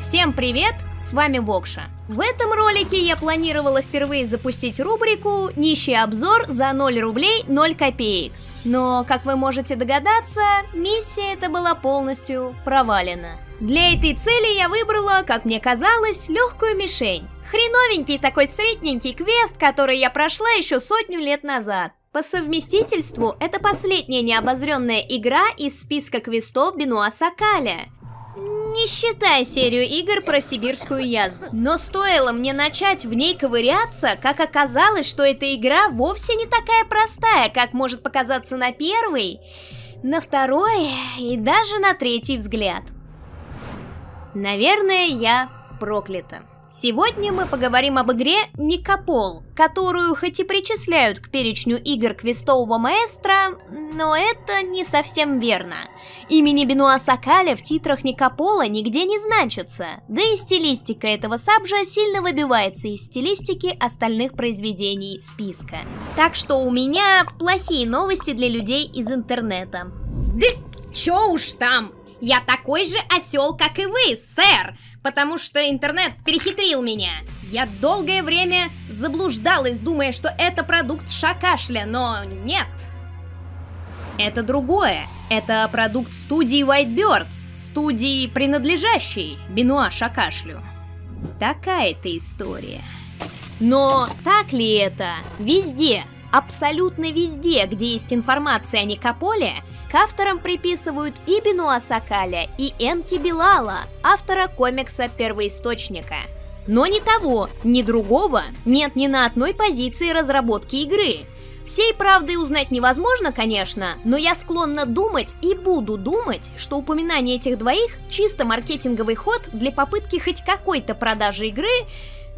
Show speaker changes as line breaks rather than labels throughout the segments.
Всем привет, с вами Вокша. В этом ролике я планировала впервые запустить рубрику «Нищий обзор за 0 рублей 0 копеек». Но, как вы можете догадаться, миссия эта была полностью провалена. Для этой цели я выбрала, как мне казалось, легкую мишень. Хреновенький такой средненький квест, который я прошла еще 100 лет назад. По совместительству, это последняя необозренная игра из списка квестов Бенуа Сакаля. Не считая серию игр про сибирскую язву. Но стоило мне начать в ней ковыряться, как оказалось, что эта игра вовсе не такая простая, как может показаться на первый, на второй и даже на третий взгляд. Наверное, я проклята. Сегодня мы поговорим об игре Никопол, которую хоть и причисляют к перечню игр квестового маэстро, но это не совсем верно. Имени Бенуа Сакаля в титрах Никопола нигде не значится, да и стилистика этого сабжа сильно выбивается из стилистики остальных произведений списка. Так что у меня плохие новости для людей из интернета. Да чё уж там! Я такой же осел, как и вы, сэр, потому что интернет перехитрил меня. Я долгое время заблуждалась, думая, что это продукт Шакашля, но нет. Это другое. Это продукт студии White Birds, студии, принадлежащей Бенуа Шакашлю. Такая-то история. Но так ли это? Везде, абсолютно везде, где есть информация о Никополе, к авторам приписывают и Бенуа Сакаля, и Энки Билала, автора комикса «Первоисточника». Но ни того, ни другого нет ни на одной позиции разработки игры. Всей правды узнать невозможно, конечно, но я склонна думать и буду думать, что упоминание этих двоих – чисто маркетинговый ход для попытки хоть какой-то продажи игры.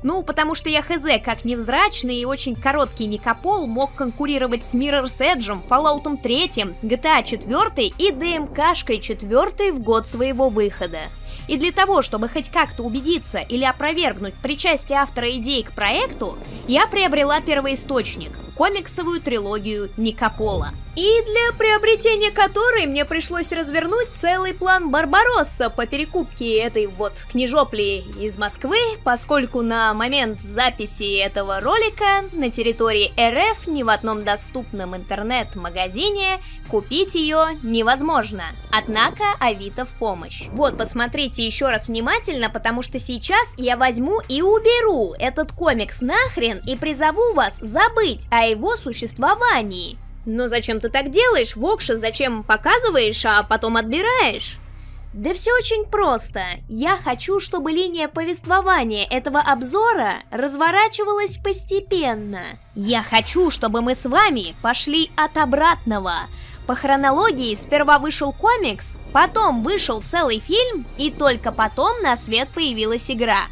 Ну, потому что я хз, как невзрачный и очень короткий Никопол мог конкурировать с Mirror's Edge, Fallout 3, GTA 4 и DMK-шкой 4 в год своего выхода. И для того, чтобы хоть как-то убедиться или опровергнуть причастие автора идеи к проекту, я приобрела первоисточник – комиксовую трилогию Никопола. И для приобретения которой мне пришлось развернуть целый план Барбаросса по перекупке этой вот книжопли из Москвы, поскольку на момент записи этого ролика на территории РФ ни в одном доступном интернет-магазине купить ее невозможно. Однако Авито в помощь. Вот, посмотрите еще раз внимательно, потому что сейчас я возьму и уберу этот комикс нахрен и призову вас забыть о его существовании. Но зачем ты так делаешь, Вокша? Зачем показываешь, а потом отбираешь? Да все очень просто. Я хочу, чтобы линия повествования этого обзора разворачивалась постепенно. Я хочу, чтобы мы с вами пошли от обратного. По хронологии сперва вышел комикс, потом вышел целый фильм, и только потом на свет появилась игра.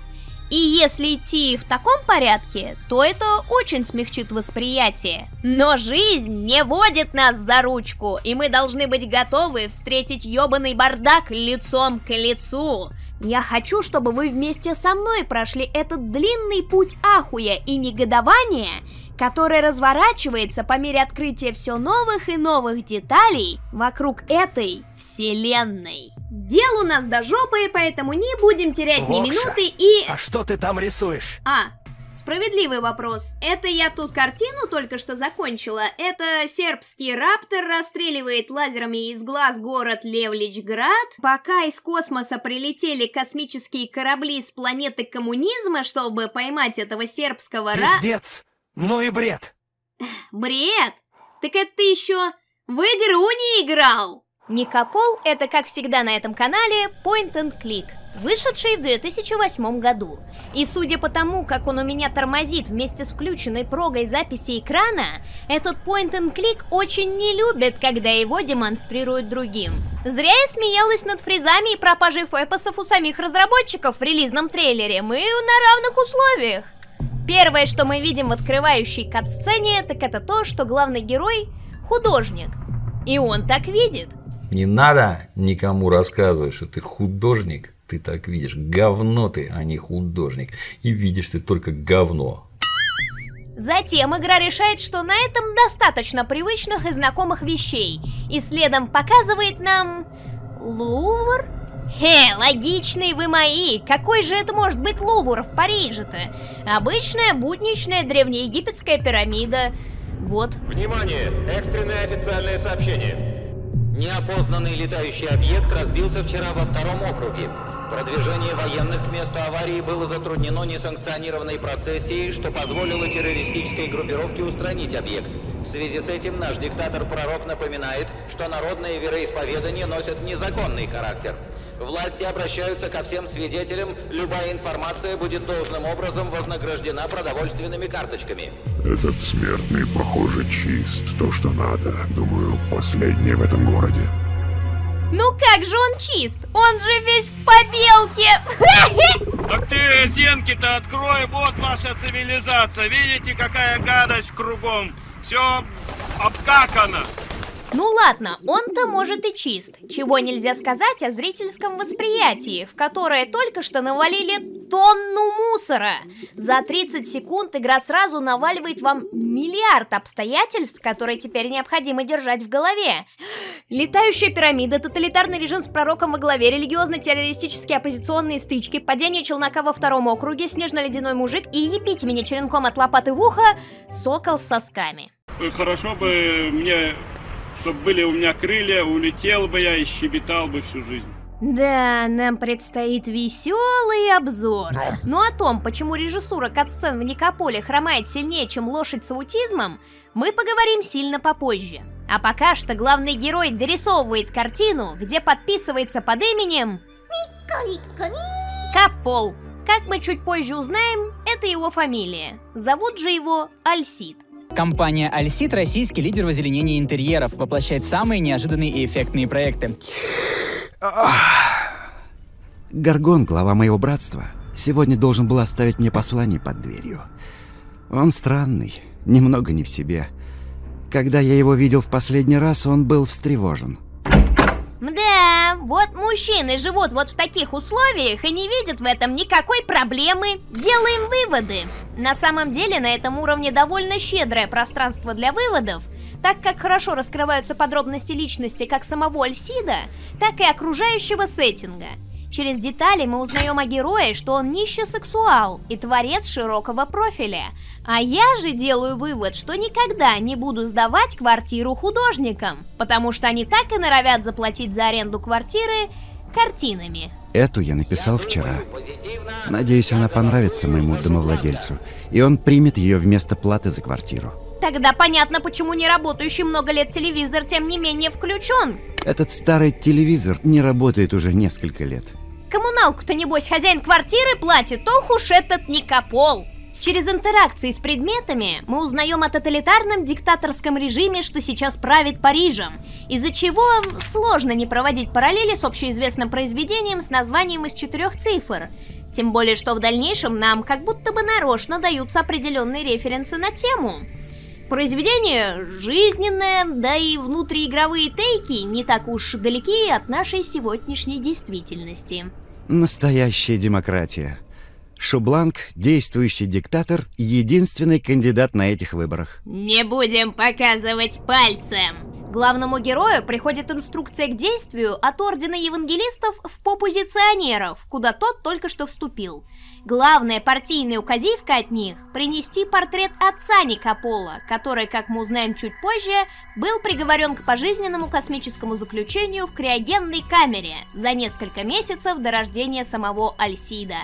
И если идти в таком порядке, то это очень смягчит восприятие. Но жизнь не водит нас за ручку, и мы должны быть готовы встретить ёбаный бардак лицом к лицу. Я хочу, чтобы вы вместе со мной прошли этот длинный путь ахуя и негодования, который разворачивается по мере открытия все новых и новых деталей вокруг этой вселенной. Дел у нас до жопы, поэтому не будем терять ни минуты и...
А что ты там рисуешь?
Справедливый вопрос. Это я тут картину только что закончила. Это сербский раптор расстреливает лазерами из глаз город Левличград. Пока из космоса прилетели космические корабли с планеты коммунизма, чтобы поймать этого сербского
Пиздец! Ну и бред!
Бред? Так это ты еще в игру не играл? Никопол — это, как всегда на этом канале, point and click, вышедший в 2008 году. И судя по тому, как он у меня тормозит вместе с включенной прогой записи экрана, этот point and click очень не любит, когда его демонстрируют другим. Зря я смеялась над фризами и пропажей фэпосов у самих разработчиков в релизном трейлере. Мы на равных условиях. Первое, что мы видим в открывающей кат-сцене, так это то, что главный герой — художник. И он так видит.
Не надо никому рассказывать, что ты художник, ты так видишь. Говно ты, а не художник. И видишь ты только говно.
Затем игра решает, что на этом достаточно привычных и знакомых вещей. И следом показывает нам Лувр. Логичные вы мои! Какой же это может быть Лувр в Париже-то? Обычная будничная древнеегипетская пирамида. Вот.
Внимание! Экстренное официальное сообщение. Неопознанный летающий объект разбился вчера во 2-м округе. Продвижение военных к месту аварии было затруднено несанкционированной процессией, что позволило террористической группировке устранить объект. В связи с этим наш диктатор-пророк напоминает, что народные вероисповедания носят незаконный характер. Власти обращаются ко всем свидетелям, любая информация будет должным образом вознаграждена продовольственными карточками.
Этот смертный, похоже, чист. То, что надо. Думаю, последний в этом городе.
Ну как же он чист? Он же весь в побелке!
Так ты зенки-то открой, вот ваша цивилизация. Видите, какая гадость кругом. Все обкакано.
Ну ладно, он-то может и чист. Чего нельзя сказать о зрительском восприятии, в которое только что навалили тонну мусора. За 30 секунд игра сразу наваливает вам миллиард обстоятельств, которые теперь необходимо держать в голове. Летающая пирамида, тоталитарный режим с пророком во главе, религиозно-террористические оппозиционные стычки, падение челнока во 2-м округе, снежно-ледяной мужик и ебите меня черенком от лопаты в ухо, сокол с сосками.
Хорошо бы мне... Чтобы были у меня крылья, улетел бы я и щебетал бы всю жизнь.
Да, нам предстоит веселый обзор. Но о том, почему режиссура катсцен в Никополе хромает сильнее, чем лошадь с аутизмом, мы поговорим сильно попозже. А пока что главный герой дорисовывает картину, где подписывается под именем Капол. Как мы чуть позже узнаем, это его фамилия. Зовут же его Альсид.
Компания Альсид, российский лидер в озеленении интерьеров, воплощает самые неожиданные и эффектные проекты.
Горгон, глава моего братства, сегодня должен был оставить мне послание под дверью. Он странный, немного не в себе. Когда я его видел в последний раз, он был встревожен.
Да, вот мужчины живут вот в таких условиях и не видят в этом никакой проблемы. Делаем выводы. На самом деле на этом уровне довольно щедрое пространство для выводов, так как хорошо раскрываются подробности личности как самого Альсида, так и окружающего сеттинга. Через детали мы узнаем о герое, что он нищесексуал и творец широкого профиля. А я же делаю вывод, что никогда не буду сдавать квартиру художникам, потому что они так и норовят заплатить за аренду квартиры картинами.
Эту я написал вчера. Надеюсь, она понравится моему домовладельцу, и он примет ее вместо платы за квартиру.
Тогда понятно, почему не работающий много лет телевизор тем не менее включен.
Этот старый телевизор не работает уже несколько лет.
Коммуналку-то, небось, хозяин квартиры платит, ох уж этот Никопол. Через интеракции с предметами мы узнаем о тоталитарном диктаторском режиме, что сейчас правит Парижем, из-за чего сложно не проводить параллели с общеизвестным произведением с названием из 4 цифр. Тем более, что в дальнейшем нам как будто бы нарочно даются определенные референсы на тему. Произведение жизненное, да и внутриигровые тейки не так уж далеки от нашей сегодняшней действительности.
Настоящая демократия. Шубланг, действующий диктатор, единственный кандидат на этих выборах.
Не будем показывать пальцем. Главному герою приходит инструкция к действию от Ордена Евангелистов в попозиционеров, куда тот только что вступил. Главная партийная указивка от них – принести портрет отца Никопола, который, как мы узнаем чуть позже, был приговорен к пожизненному космическому заключению в криогенной камере за несколько месяцев до рождения самого Альсида.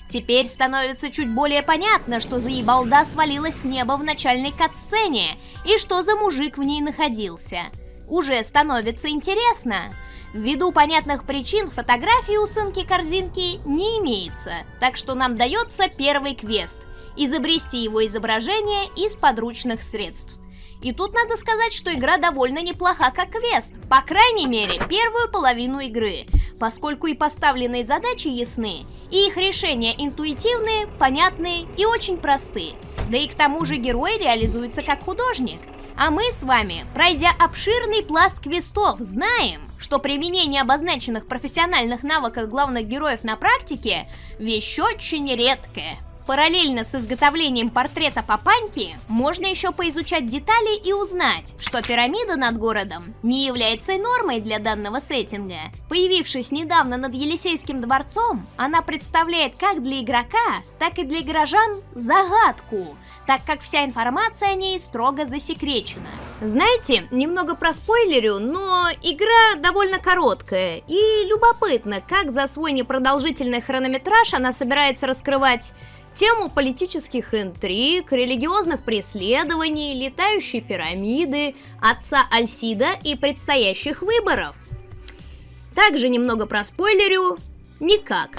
Теперь становится чуть более понятно, что за ебалда свалилась с неба в начальной катсцене и что за мужик в ней находился. Уже становится интересно. Ввиду понятных причин фотографии у сынки-корзинки не имеется, так что нам дается первый квест – изобрести его изображение из подручных средств. И тут надо сказать, что игра довольно неплоха как квест, по крайней мере, первую половину игры, поскольку и поставленные задачи ясны, и их решения интуитивные, понятные и очень простые. Да и к тому же герой реализуется как художник. А мы с вами, пройдя обширный пласт квестов, знаем, что применение обозначенных профессиональных навыков главных героев на практике – вещь очень редкая. Параллельно с изготовлением портрета Папаньки можно еще поизучать детали и узнать, что пирамида над городом не является нормой для данного сеттинга. Появившись недавно над Елисейским дворцом, она представляет как для игрока, так и для горожан загадку, так как вся информация о ней строго засекречена. Знаете, немного проспойлерю, но игра довольно короткая, и любопытно, как за свой непродолжительный хронометраж она собирается раскрывать тему политических интриг, религиозных преследований, летающей пирамиды, отца Альсида и предстоящих выборов. Также немного проспойлерю, никак.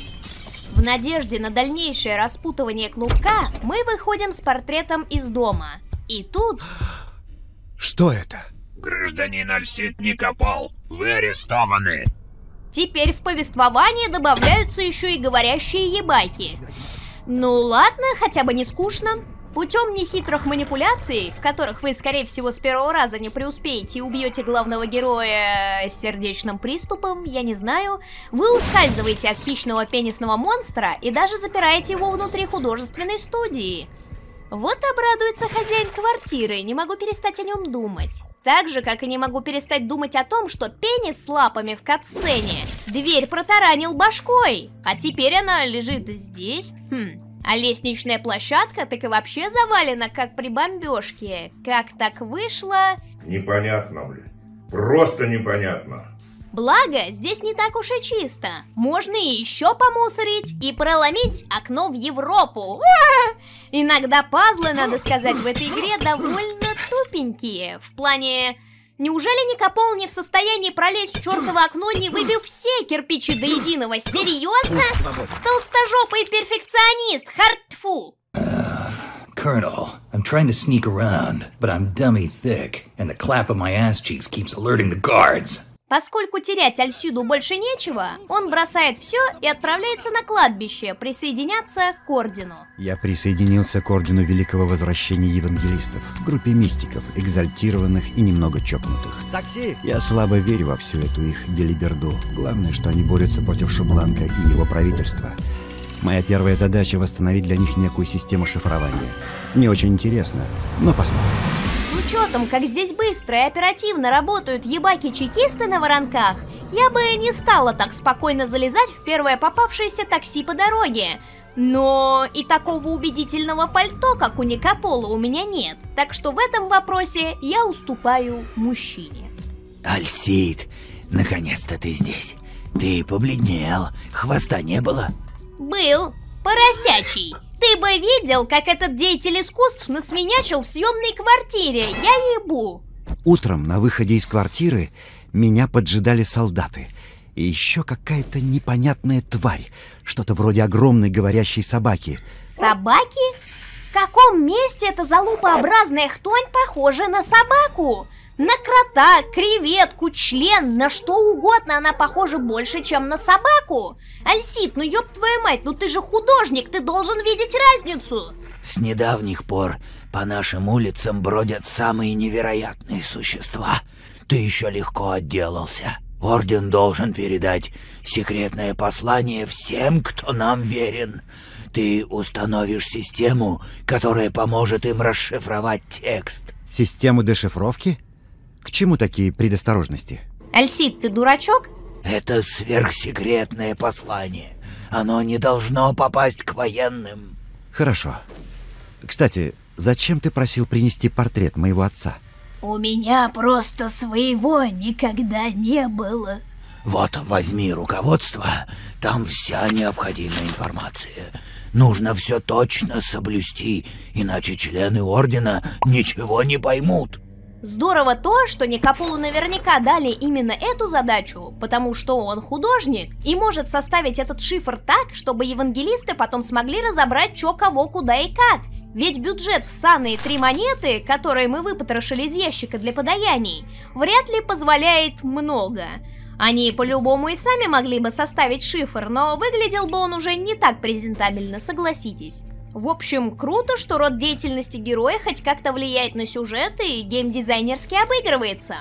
В надежде на дальнейшее распутывание клубка мы выходим с портретом из дома. И тут...
Что это?
Гражданин Альсид Никопол, вы арестованы.
Теперь в повествование добавляются еще и говорящие ебаки. Ну ладно, хотя бы не скучно. Путем нехитрых манипуляций, в которых вы, скорее всего, с первого раза не преуспеете и убьете главного героя сердечным приступом, я не знаю, вы ускальзываете от хищного пенисного монстра и даже запираете его внутри художественной студии. Вот обрадуется хозяин квартиры, не могу перестать о нем думать. Так же, как и не могу перестать думать о том, что пенис с лапами в кат-сцене дверь протаранил башкой, а теперь она лежит здесь. А лестничная площадка так и вообще завалена, как при бомбежке. Как так вышло?
Непонятно, блин. Просто непонятно.
Благо, здесь не так уж и чисто. Можно и еще помусорить и проломить окно в Европу. Иногда пазлы, надо сказать, в этой игре довольно тупенькие. В плане... Неужели Никопол не в состоянии пролезть в чертово окно, не выбив все кирпичи до единого? Серьезно? Толстожопый перфекционист, хартфу!
Colonel, I'm trying to sneak around, but I'm dummy thick, and the clap of my ass cheeks keeps alerting the guards.
Поскольку терять Альсиду больше нечего, он бросает все и отправляется на кладбище присоединяться к Ордену.
Я присоединился к Ордену Великого Возвращения Евангелистов, группе мистиков, экзальтированных и немного чокнутых. Такси! Я слабо верю во всю эту их белиберду. Главное, что они борются против Шубланка и его правительства. Моя первая задача — восстановить для них некую систему шифрования. Не очень интересно, но посмотрим.
С учетом, как здесь быстро и оперативно работают ебаки-чекисты на воронках, я бы не стала так спокойно залезать в первое попавшееся такси по дороге. Но и такого убедительного пальто, как у Никопола, у меня нет. Так что в этом вопросе я уступаю мужчине.
Альсид, наконец-то ты здесь. Ты побледнел, хвоста не было?
Был. Поросячий. Ты бы видел, как этот деятель искусств насменячил в съемной квартире, я ебу.
Утром на выходе из квартиры меня поджидали солдаты. И еще какая-то непонятная тварь. Что-то вроде огромной говорящей собаки.
Собаки? В каком месте эта залупообразная хтонь похожа на собаку? На крота, креветку, член, на что угодно она похожа больше, чем на собаку. Альсид, ну ёб твою мать, ну ты же художник, ты должен видеть разницу.
С недавних пор по нашим улицам бродят самые невероятные существа. Ты еще легко отделался. Орден должен передать секретное послание всем, кто нам верен. Ты установишь систему, которая поможет им расшифровать текст.
Систему дешифровки? К чему такие предосторожности?
Альсид, ты дурачок?
Это сверхсекретное послание. Оно не должно попасть к военным.
Хорошо. Кстати, зачем ты просил принести портрет моего отца?
У меня просто своего никогда не было.
Вот, возьми руководство, там вся необходимая информация. Нужно все точно соблюсти, иначе члены Ордена ничего не поймут.
Здорово то, что Никополу наверняка дали именно эту задачу, потому что он художник и может составить этот шифр так, чтобы евангелисты потом смогли разобрать, чё, кого, куда и как. Ведь бюджет в ссаные 3 монеты, которые мы выпотрошили из ящика для подаяний, вряд ли позволяет много. Они по-любому и сами могли бы составить шифр, но выглядел бы он уже не так презентабельно, согласитесь. В общем, круто, что род деятельности героя хоть как-то влияет на сюжет и геймдизайнерски обыгрывается.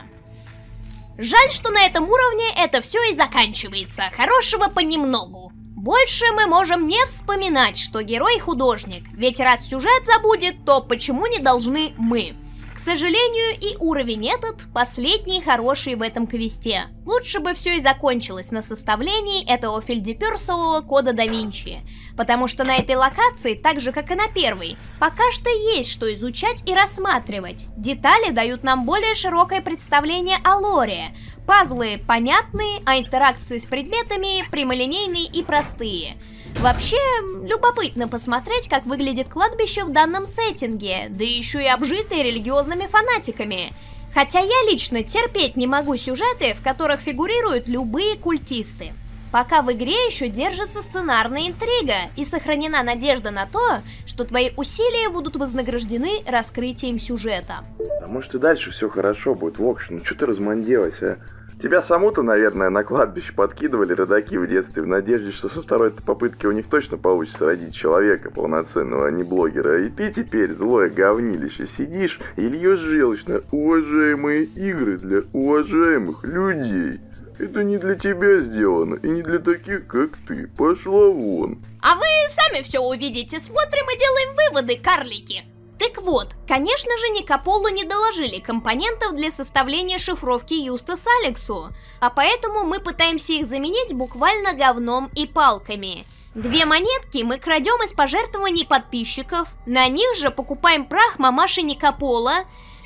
Жаль, что на этом уровне это все и заканчивается. Хорошего понемногу. Больше мы можем не вспоминать, что герой художник, ведь раз сюжет забудет, то почему не должны мы? К сожалению, и уровень этот последний хороший в этом квесте. Лучше бы все и закончилось на составлении этого фельдеперсового кода да Винчи, потому что на этой локации, так же как и на первой, пока что есть что изучать и рассматривать. Детали дают нам более широкое представление о лоре. Пазлы понятные, а интеракции с предметами прямолинейные и простые. Вообще, любопытно посмотреть, как выглядит кладбище в данном сеттинге, да еще и обжитые религиозными фанатиками. Хотя я лично терпеть не могу сюжеты, в которых фигурируют любые культисты. Пока в игре еще держится сценарная интрига и сохранена надежда на то, что твои усилия будут вознаграждены раскрытием сюжета.
А может и дальше все хорошо будет, Вокш, ну что ты разманделась, а? Тебя саму-то, наверное, на кладбище подкидывали родаки в детстве в надежде, что со второй попытки у них точно получится родить человека полноценного, а не блогера. И ты теперь, злое говнилище, сидишь и льешь желчь на уважаемые игры для уважаемых людей. Это не для тебя сделано и не для таких, как ты. Пошла вон.
А вы сами все увидите, смотрим и делаем выводы, карлики. Так вот, конечно же, Никополу не доложили компонентов для составления шифровки Юстас Алексу, а поэтому мы пытаемся их заменить буквально говном и палками. 2 монетки мы крадем из пожертвований подписчиков, на них же покупаем прах мамаши Никопола,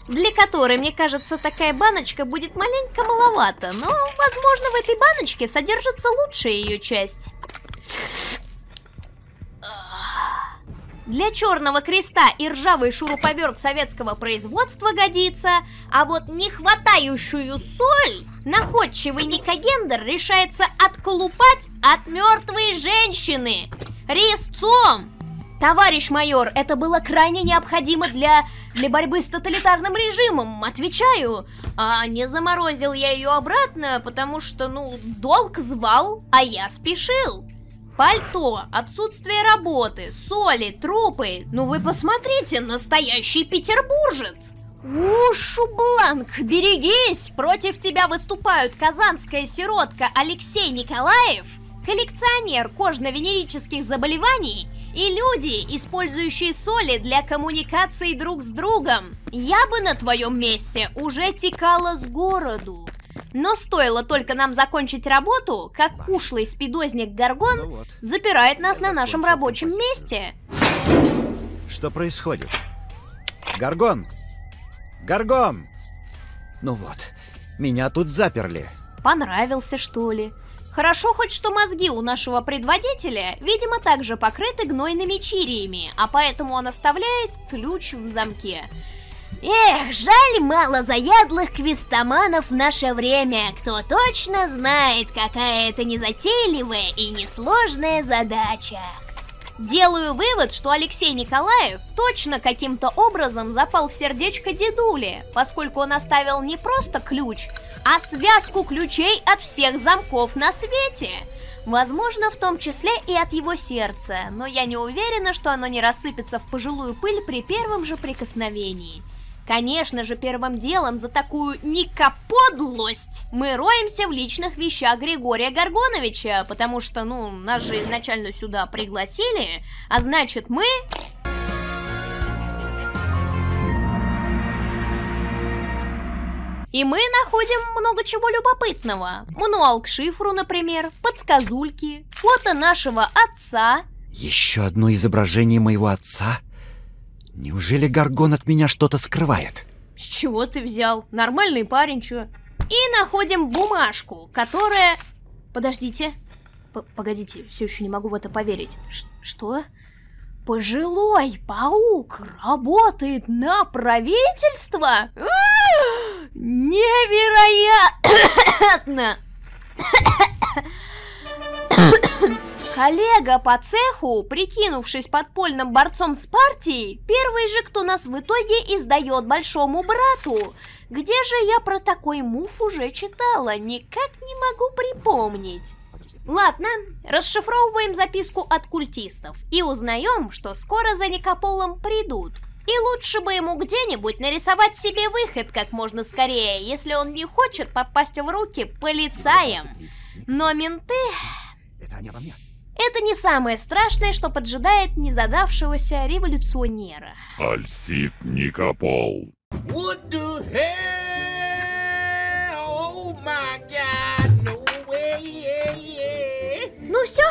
для которой, мне кажется, такая баночка будет маленько маловато, но, возможно, в этой баночке содержится лучшая ее часть. Для черного креста и ржавый шуруповерт советского производства годится, а вот нехватающую соль находчивый Никогендер решается отколупать от мертвой женщины резцом. Товарищ майор, это было крайне необходимо для борьбы с тоталитарным режимом, отвечаю. А не заморозил я ее обратно, потому что, долг звал, а я спешил. Пальто, отсутствие работы, соли, трупы. Ну вы посмотрите, настоящий петербуржец. Шубланк, берегись! Против тебя выступают казанская сиротка Алексей Николаев, коллекционер кожно-венерических заболеваний и люди, использующие соли для коммуникации друг с другом. Я бы на твоем месте уже текала с городу. Но стоило только нам закончить работу, как ушлый спидозник Гаргон запирает нас на нашем рабочем месте.
Что происходит? Гаргон! Гаргон! Ну вот, меня тут заперли.
Понравился, что ли? Хорошо хоть, что мозги у нашего предводителя, видимо, также покрыты гнойными чириями, а поэтому он оставляет ключ в замке. Эх, жаль мало заядлых квестоманов в наше время, кто точно знает, какая это незатейливая и несложная задача. Делаю вывод, что Алексей Николаев точно каким-то образом запал в сердечко дедули, поскольку он оставил не просто ключ, а связку ключей от всех замков на свете. Возможно, в том числе и от его сердца, но я не уверена, что оно не рассыпется в пожилую пыль при первом же прикосновении. Конечно же, первым делом за такую никоподлость мы роемся в личных вещах Григория Гаргоновича, потому что, нас же изначально сюда пригласили, а значит мы... И мы находим много чего любопытного. Мануал к шифру, например, подсказульки, фото нашего отца.
Еще одно изображение моего отца? Неужели Гаргон от меня что-то скрывает?
С чего ты взял? Нормальный парень, чё? И находим бумажку, которая... Подождите. Погодите, все еще не могу в это поверить. Что? Пожилой паук работает на правительство? Невероятно! Коллега по цеху, прикинувшись подпольным борцом с партией, первый же, кто нас в итоге издает большому брату. Где же я про такой мув уже читала? Никак не могу припомнить. Ладно, расшифровываем записку от культистов и узнаем, что скоро за Никополом придут. И лучше бы ему где-нибудь нарисовать себе выход как можно скорее, если он не хочет попасть в руки полицаям. Но менты...
Это они обо мне.
Это не самое страшное, что поджидает незадавшегося революционера.
Альсид Никопол.
Ну все,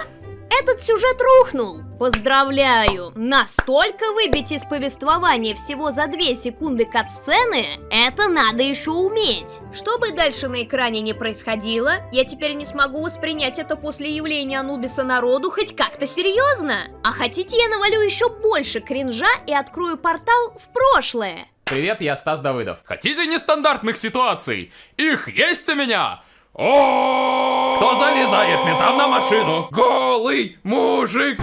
этот сюжет рухнул. Поздравляю! Настолько выбить из повествования всего за 2 секунды катсцены, это надо еще уметь. Что бы дальше на экране не происходило, я теперь не смогу воспринять это после явления Анубиса народу хоть как-то серьезно. А хотите, я навалю еще больше кринжа и открою портал в прошлое?
Привет, я Стас Давыдов. Хотите нестандартных ситуаций? Их есть у меня! О, кто залезает ментам на машину? Голый мужик!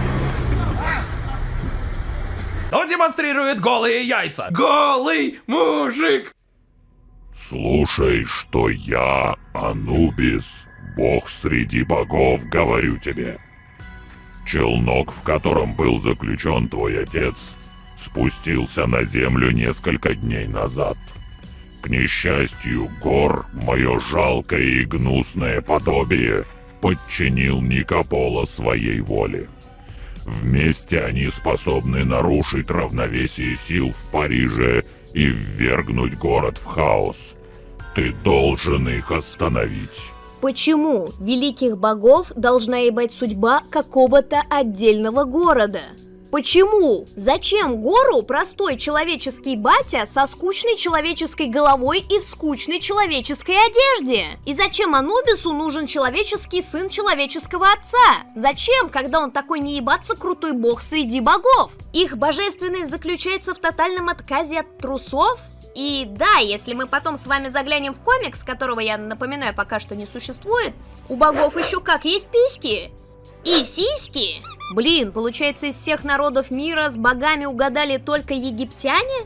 Кто демонстрирует голые яйца? Голый мужик!
Слушай, что я, Анубис, бог среди богов, говорю тебе. Челнок, в котором был заключен твой отец, спустился на землю несколько дней назад. К несчастью, Гор, мое жалкое и гнусное подобие, подчинил Никопола своей воле. Вместе они способны нарушить равновесие сил в Париже и ввергнуть город в хаос. Ты должен их остановить.
Почему великих богов должна ебать судьба какого-то отдельного города? Почему? Зачем Гору простой человеческий батя со скучной человеческой головой и в скучной человеческой одежде? И зачем Анубису нужен человеческий сын человеческого отца? Зачем, когда он такой не ебаться крутой бог среди богов? Их божественность заключается в тотальном отказе от трусов? И да, если мы потом с вами заглянем в комикс, которого, я напоминаю, пока что не существует, у богов еще как есть письки. И сиськи? Блин, получается, из всех народов мира с богами угадали только египтяне?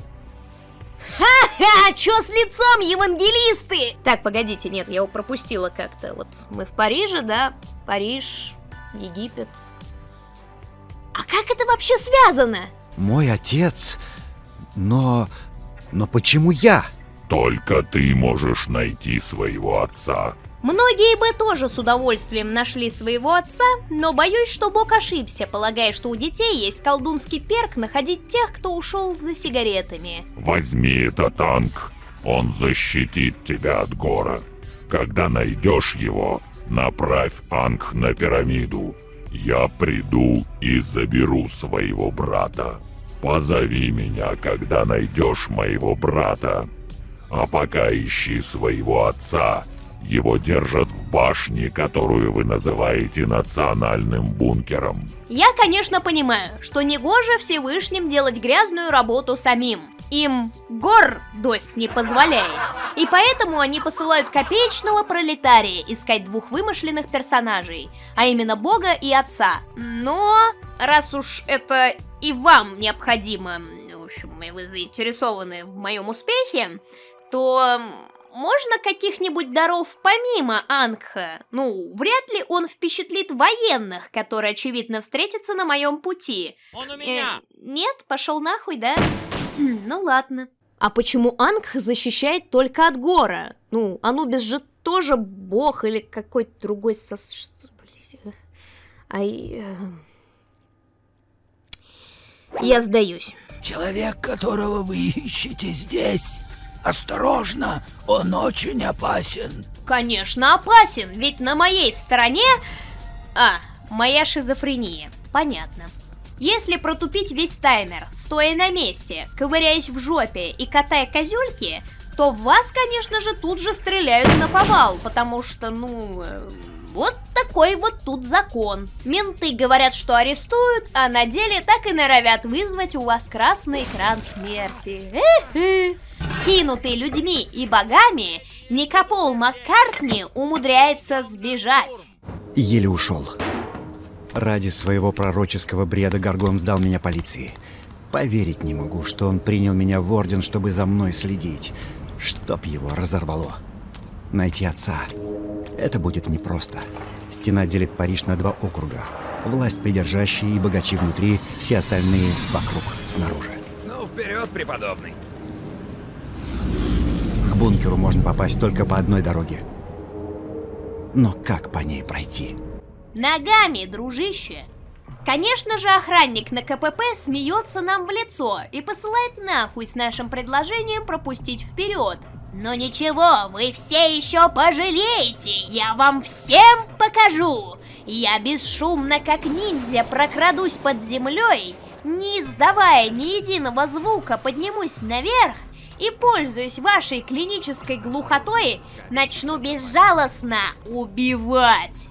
Ха-ха, чё с лицом, евангелисты? Так, погодите, нет, я его пропустила как-то. Вот мы в Париже, да? Париж, Египет. А как это вообще связано?
Мой отец? Но почему я?
Только ты можешь найти своего отца.
Многие бы тоже с удовольствием нашли своего отца, но боюсь, что Бог ошибся, полагая, что у детей есть колдунский перк находить тех, кто ушел за сигаретами.
Возьми этот танк, он защитит тебя от Гора. Когда найдешь его, направь Анг на пирамиду. Я приду и заберу своего брата. Позови меня, когда найдешь моего брата. А пока ищи своего отца. Его держат в башне, которую вы называете национальным бункером.
Я, конечно, понимаю, что негоже Всевышним делать грязную работу самим. Им гордость не позволяет. И поэтому они посылают копеечного пролетария искать 2 вымышленных персонажей, а именно Бога и Отца. Но раз уж это и вам необходимо, в общем, и вы заинтересованы в моем успехе, то можно каких-нибудь даров помимо Ангха? Ну, вряд ли он впечатлит военных, которые, очевидно, встретятся на моем пути.
Он у меня!
Нет, пошел нахуй, да? Ну ладно. А почему Ангх защищает только от Гора? Ну, Анубис же тоже бог или какой-то другой Я сдаюсь.
Человек, которого вы ищете здесь... Осторожно, он очень опасен.
Конечно, опасен, ведь на моей стороне... моя шизофрения, понятно. Если протупить весь таймер, стоя на месте, ковыряясь в жопе и катая козюльки, то в вас, конечно же, тут же стреляют наповал, потому что, вот такой вот тут закон. Менты говорят, что арестуют, а на деле так и норовят вызвать у вас красный экран смерти. Кинутый людьми и богами, Никопол Маккартни умудряется сбежать.
Еле ушел. Ради своего пророческого бреда Гаргон сдал меня полиции. Поверить не могу, что он принял меня в орден, чтобы за мной следить. Чтоб его разорвало. Найти отца. Это будет непросто. Стена делит Париж на 2 округа. Власть придержащие и богачи внутри, все остальные вокруг, снаружи.
Ну, вперед, преподобный.
К бункеру можно попасть только по одной дороге. Но как по ней пройти?
Ногами, дружище. Конечно же, охранник на КПП смеется нам в лицо и посылает нахуй с нашим предложением пропустить вперед. Но ничего, вы все еще пожалеете, я вам всем покажу. Я бесшумно, как ниндзя, прокрадусь под землей, не издавая ни единого звука, поднимусь наверх и, пользуясь вашей клинической глухотой, начну безжалостно убивать.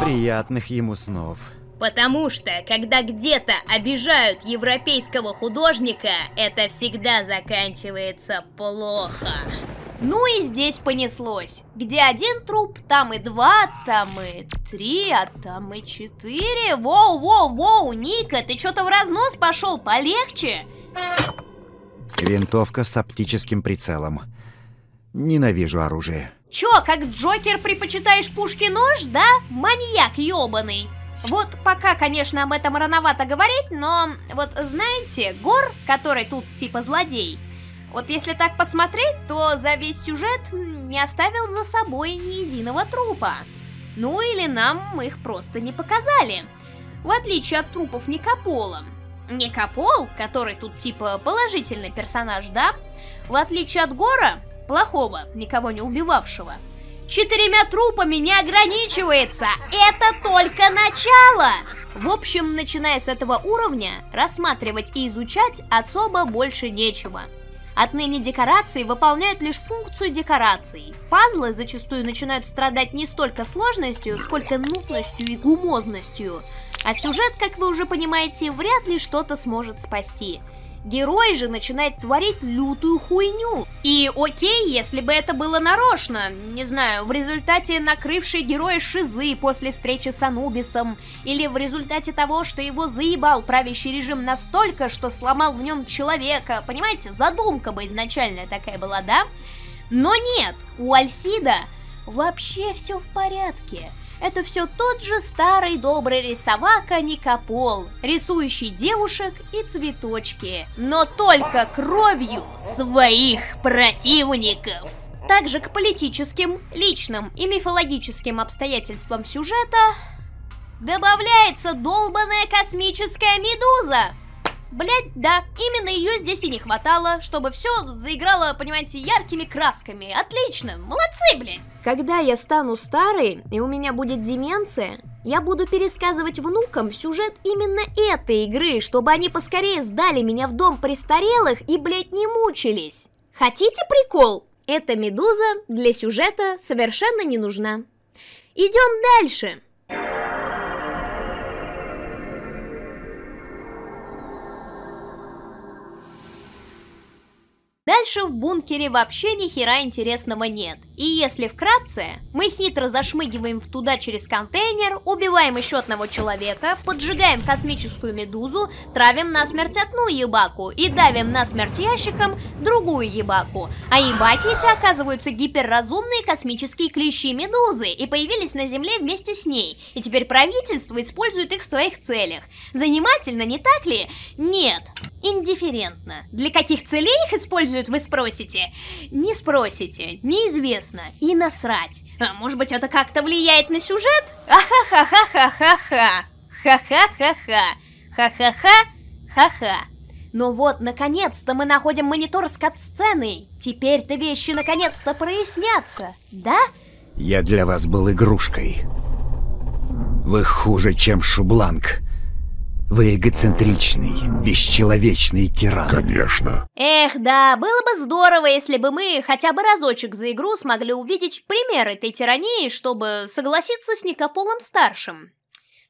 Приятных ему снов.
Потому что, когда где-то обижают европейского художника, это всегда заканчивается плохо. Ну и здесь понеслось. Где один труп, там и два, там и три, а там и четыре. Воу, Ника, ты что-то в разнос пошел, полегче.
Винтовка с оптическим прицелом. Ненавижу оружие.
Чё, как Джокер предпочитаешь пушки-нож, да? Маньяк ёбаный. Вот пока, конечно, об этом рановато говорить, но вот знаете, Гор, который тут типа злодей, вот если так посмотреть, то за весь сюжет не оставил за собой ни единого трупа. Ну или нам их просто не показали. В отличие от трупов Никопола. Никопол, который тут типа положительный персонаж, да? В отличие от Гора, плохого, никого не убивавшего, 4 трупами не ограничивается. Это только начало. В общем, начиная с этого уровня, рассматривать и изучать особо больше нечего. Отныне декорации выполняют лишь функцию декораций. Пазлы зачастую начинают страдать не столько сложностью, сколько нудностью и гумозностью. А сюжет, как вы уже понимаете, вряд ли что-то сможет спасти. Герой же начинает творить лютую хуйню. И окей, если бы это было нарочно, не знаю, в результате накрывшей героя шизы после встречи с Анубисом, или в результате того, что его заебал правящий режим настолько, что сломал в нем человека, понимаете, задумка бы изначальная такая была, да? Но нет, у Альсида вообще все в порядке. Это все тот же старый добрый рисовака Никопол, рисующий девушек и цветочки, но только кровью своих противников. Также к политическим, личным и мифологическим обстоятельствам сюжета добавляется долбаная космическая медуза. Блять, да, именно ее здесь и не хватало, чтобы все заиграло, понимаете, яркими красками. Отлично, молодцы, блядь. Когда я стану старой и у меня будет деменция, я буду пересказывать внукам сюжет именно этой игры, чтобы они поскорее сдали меня в дом престарелых и, блядь, не мучились. Хотите прикол? Эта медуза для сюжета совершенно не нужна. Идем дальше. Дальше в бункере вообще ни хера интересного нет. И если вкратце, мы хитро зашмыгиваем туда через контейнер, убиваем еще одного человека, поджигаем космическую медузу, травим насмерть одну ебаку и давим насмерть ящиком другую ебаку. А ебаки эти оказываются гиперразумные космические клещи-медузы и появились на Земле вместе с ней. И теперь правительство использует их в своих целях. Занимательно, не так ли? Нет. Индифферентно. Для каких целей их используют, вы спросите? Не спросите, неизвестно, и насрать. А может быть, это как-то влияет на сюжет? Ахахахахахаха. Ха-ха-ха-ха. Ха-ха-ха-ха-ха. Ну вот, наконец-то мы находим монитор с кат-сценой. Теперь-то вещи наконец-то прояснятся, да?
Я для вас был игрушкой. Вы хуже, чем Шубланг. Вы эгоцентричный, бесчеловечный тиран.
Конечно.
Эх, да, было бы здорово, если бы мы хотя бы разочек за игру смогли увидеть пример этой тирании, чтобы согласиться с Никополом-старшим.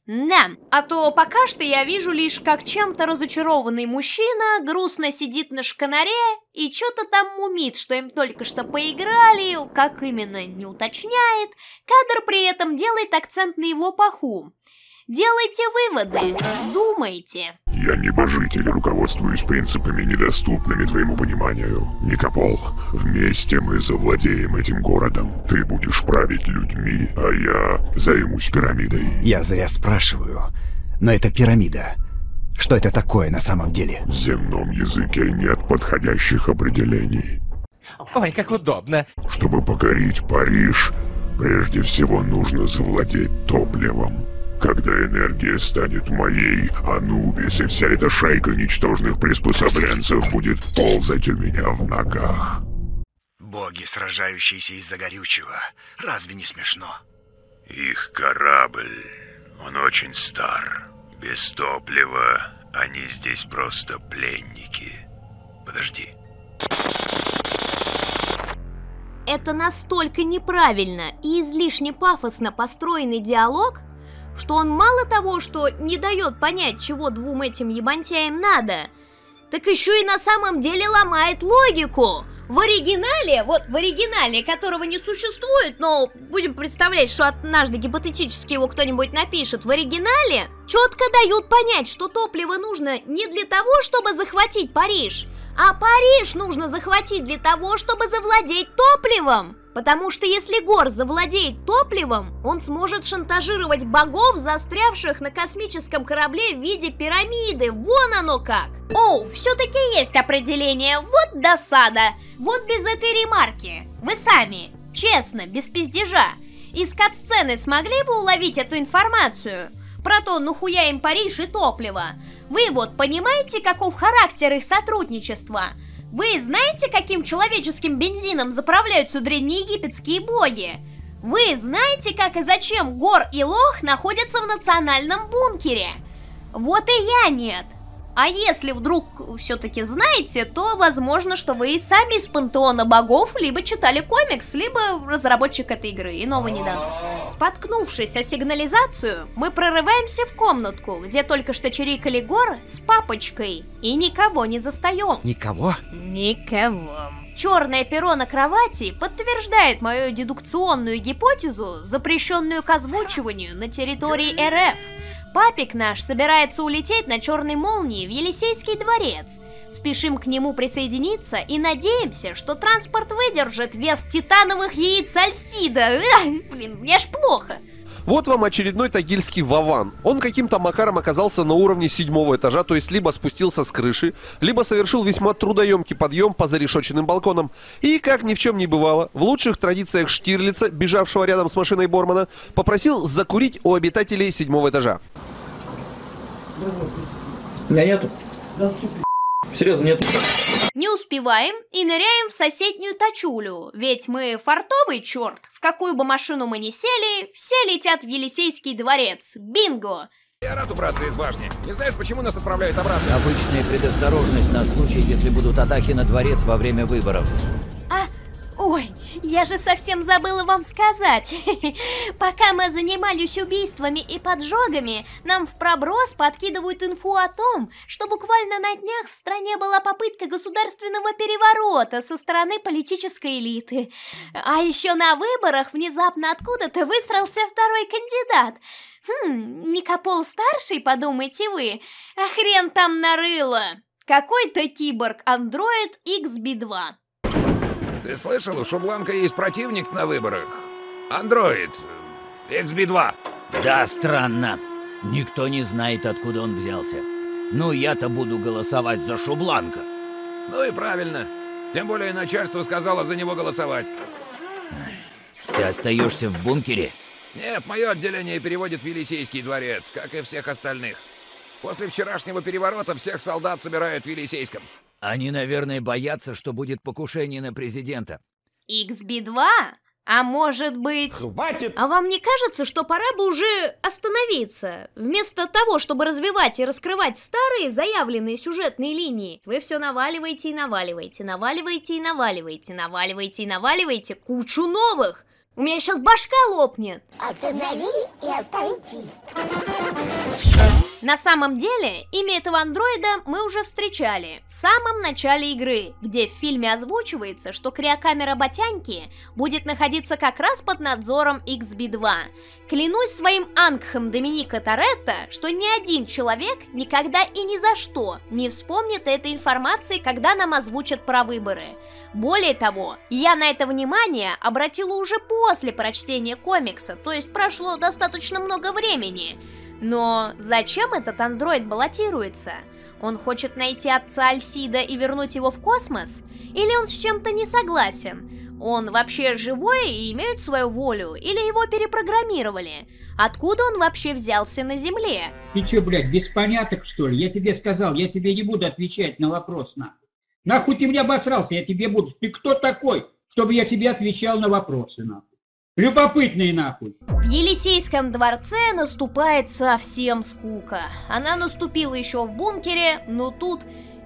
Да, а то пока что я вижу лишь, как чем-то разочарованный мужчина грустно сидит на шканаре и что-то там мумит, что им только что поиграли, как именно не уточняет, кадр при этом делает акцент на его паху. Делайте выводы, думайте.
Я небожитель, руководствуюсь принципами, недоступными твоему пониманию. Никопол, вместе мы завладеем этим городом. Ты будешь править людьми, а я займусь пирамидой.
Я зря спрашиваю, но это пирамида. Что это такое на самом деле?
В земном языке нет подходящих определений.
Ой, как удобно.
Чтобы покорить Париж, Прежде всего нужно завладеть топливом. Когда энергия станет моей, Анубис и вся эта шайка ничтожных приспособленцев будет ползать у меня в ногах.
Боги, сражающиеся из-за горючего. Разве не смешно?
Их корабль, он очень стар. Без топлива они здесь просто пленники. Подожди.
Это настолько неправильно и излишне пафосно построенный диалог, что он мало того, что не дает понять, чего двум этим ебантяям надо, так еще и на самом деле ломает логику. В оригинале, которого не существует, но будем представлять, что однажды гипотетически его кто-нибудь напишет, в оригинале четко дают понять, что топливо нужно не для того, чтобы захватить Париж, а Париж нужно захватить для того, чтобы завладеть топливом. Потому что если Гор завладеет топливом, он сможет шантажировать богов, застрявших на космическом корабле в виде пирамиды. Вон оно как! О, все-таки есть определение. Вот досада. Вот без этой ремарки. Вы сами, честно, без пиздежа, из кат-сцены смогли бы уловить эту информацию? Про то, нахуя им Париж и топливо. Вы вот понимаете, каков характер их сотрудничества? Вы знаете, каким человеческим бензином заправляются древнеегипетские боги? Вы знаете, как и зачем Гор и Лох находятся в национальном бункере? Вот и я нет. А если вдруг все-таки знаете, то возможно, что вы и сами из пантеона богов либо читали комикс, либо разработчик этой игры, иного не дано. Споткнувшись о сигнализацию, мы прорываемся в комнатку, где только что чирикали Гор с папочкой, и никого не застаем.
Никого?
Никого. Черное перо на кровати подтверждает мою дедукционную гипотезу, запрещенную к озвучиванию на территории РФ. Папик наш собирается улететь на черной молнии в Елисейский дворец. Спешим к нему присоединиться и надеемся, что транспорт выдержит вес титановых яиц Альсида. Блин, мне аж плохо.
Вот вам очередной тагильский Вован. Он каким-то макаром оказался на уровне 7-го этажа, то есть либо спустился с крыши, либо совершил весьма трудоемкий подъем по зарешоченным балконам. И, как ни в чем не бывало, в лучших традициях Штирлица, бежавшего рядом с машиной Бормана, попросил закурить у обитателей 7-го этажа.
У меня нету. Серьезно, нет.
Не успеваем и ныряем в соседнюю тачулю, ведь мы фартовый черт. В какую бы машину мы ни сели, все летят в Елисейский дворец. Бинго!
Я рад убраться из башни. Не знаешь, почему нас отправляют обратно?
Обычная предосторожность на случай, если будут атаки на дворец во время выборов.
Ой, я же совсем забыла вам сказать. Пока мы занимались убийствами и поджогами, нам в проброс подкидывают инфу о том, что буквально на днях в стране была попытка государственного переворота со стороны политической элиты. А еще на выборах внезапно откуда-то высрался второй кандидат. Никопол-старший, подумайте вы, а хрен там нарыло. Какой-то киборг-андроид XB2.
Ты слышал, у Шубланка есть противник на выборах? Андроид. XB2.
Да, странно. Никто не знает, откуда он взялся. Ну, я-то буду голосовать за Шубланка.
Ну и правильно. Тем более начальство сказало за него голосовать.
Ты остаешься в бункере?
Нет, мое отделение переводит в Елисейский дворец, как и всех остальных. После вчерашнего переворота всех солдат собирают в Елисейском.
Они, наверное, боятся, что будет покушение на президента.
XB2? А может быть...
Хватит!
А вам не кажется, что пора бы уже остановиться? Вместо того, чтобы развивать и раскрывать старые заявленные сюжетные линии, вы все наваливаете и наваливаете, наваливаете и наваливаете, наваливаете и наваливаете кучу новых. У меня сейчас башка лопнет.
Останови и отойди.
На самом деле, имя этого андроида мы уже встречали в самом начале игры, где в фильме озвучивается, что криокамера Батяньки будет находиться как раз под надзором XB2. Клянусь своим ангхом Доминика Торетто, что ни один человек никогда и ни за что не вспомнит этой информации, когда нам озвучат про выборы. Более того, я на это внимание обратила уже после прочтения комикса, то есть прошло достаточно много времени. Но зачем этот андроид баллотируется? Он хочет найти отца Альсида и вернуть его в космос? Или он с чем-то не согласен? Он вообще живой и имеет свою волю, или его перепрограммировали? Откуда он вообще взялся на Земле?
Ты чё, блядь, без поняток, что ли? Я тебе сказал, я тебе не буду отвечать на вопрос, нахуй. Нахуй ты мне обосрался, я тебе буду. Ты кто такой, чтобы я тебе отвечал на вопросы, нахуй? Любопытный, нахуй.
В Елисейском дворце наступает совсем скука. Она наступила еще в бункере, но тут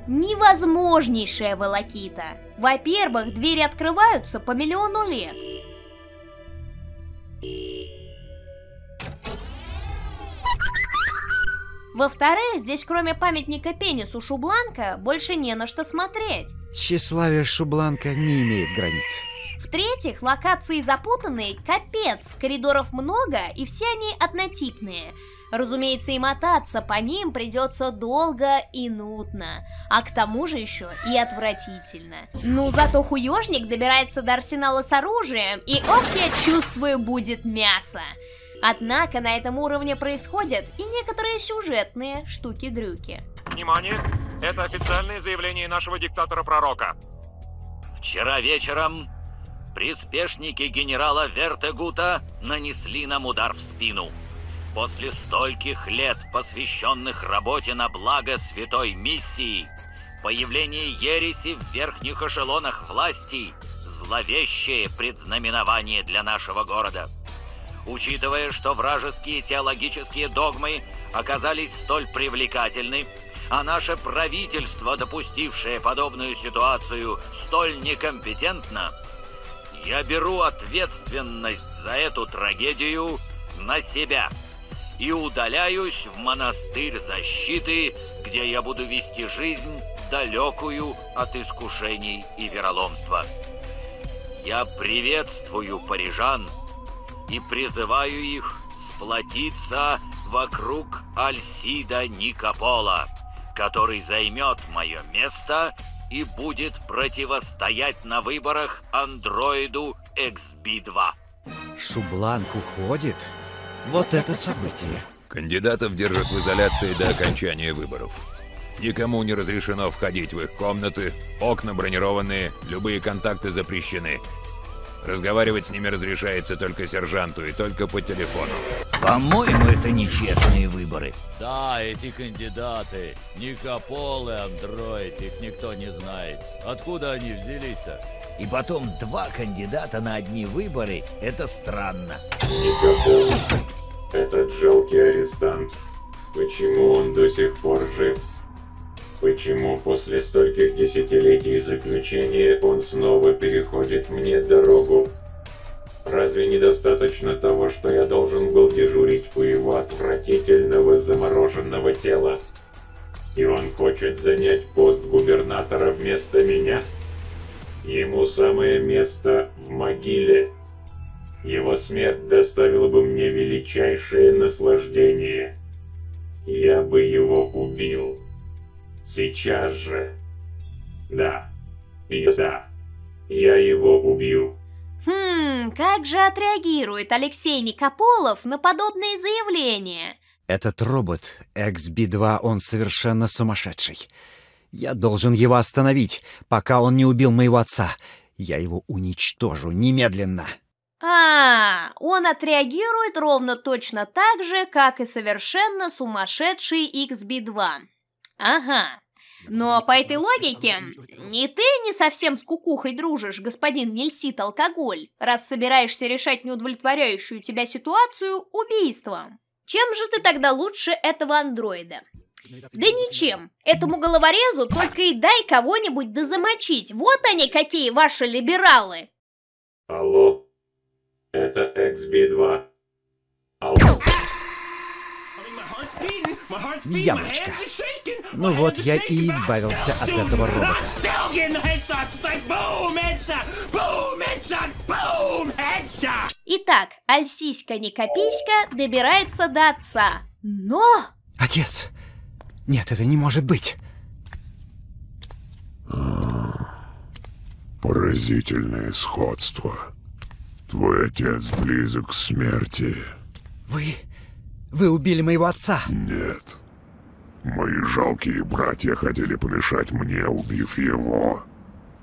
невозможнейшая волокита. Во-первых, двери открываются по миллиону лет. Во-вторых, здесь кроме памятника пенису Шубланка больше не на что смотреть.
Тщеславие Шубланка не имеет границ.
В-третьих, локации запутанные, капец, коридоров много и все они однотипные. Разумеется, и мотаться по ним придется долго и нудно, а к тому же еще и отвратительно. Ну, зато хуёжник добирается до арсенала с оружием, и ох, я чувствую, будет мясо. Однако на этом уровне происходят и некоторые сюжетные штуки-дрюки.
Внимание! Это официальное заявление нашего диктатора-пророка.
Вчера вечером приспешники генерала Вертегута нанесли нам удар в спину. После стольких лет, посвященных работе на благо святой миссии, появление ереси в верхних эшелонах власти – зловещее предзнаменование для нашего города. Учитывая, что вражеские теологические догмы оказались столь привлекательны, а наше правительство, допустившее подобную ситуацию, столь некомпетентно, я беру ответственность за эту трагедию на себя и удаляюсь в монастырь защиты, где я буду вести жизнь, далекую от искушений и вероломства. Я приветствую парижан и призываю их сплотиться вокруг Альсида Никопола, который займет мое место и будет противостоять на выборах андроиду XB2.
Шубланк уходит? Вот это событие.
Кандидатов держат в изоляции до окончания выборов. Никому не разрешено входить в их комнаты, окна бронированные, любые контакты запрещены. Разговаривать с ними разрешается только сержанту и только по телефону.
По-моему, это нечестные выборы.
Да, эти кандидаты, Никопол и Андроид, их никто не знает. Откуда они взялись-то?
И потом 2 кандидата на одни выборы – это странно.
Никопол, этот жалкий арестант. Почему он до сих пор жив? Почему после стольких десятилетий заключения он снова переходит мне дорогу? Разве недостаточно того, что я должен был дежурить у его отвратительного замороженного тела? И он хочет занять пост губернатора вместо меня? Ему самое место в могиле. Его смерть доставила бы мне величайшее наслаждение. Я бы его убил. Сейчас же. Да. Я его убью.
Как же отреагирует Алексей Никополов на подобные заявления?
Этот робот, XB2, он совершенно сумасшедший. Я должен его остановить, пока он не убил моего отца. Я его уничтожу немедленно.
Он отреагирует ровно точно так же, как и совершенно сумасшедший XB2. Ага. Но по этой логике, и ты не совсем с кукухой дружишь, господин Нильсит Алкоголь, раз собираешься решать неудовлетворяющую тебя ситуацию убийством. Чем же ты тогда лучше этого андроида? Да ничем. Этому головорезу только и дай кого-нибудь дозамочить. Вот они какие ваши либералы.
Алло. Это XB2. Алло.
Яблочко. Ну вот я и избавился от этого робота.
Итак, Альсиська-Никописька добирается до отца. Но...
Отец! Нет, это не может быть.
Поразительное сходство. Твой отец близок к смерти.
Вы убили моего отца?
Нет. Мои жалкие братья хотели помешать мне, убив его.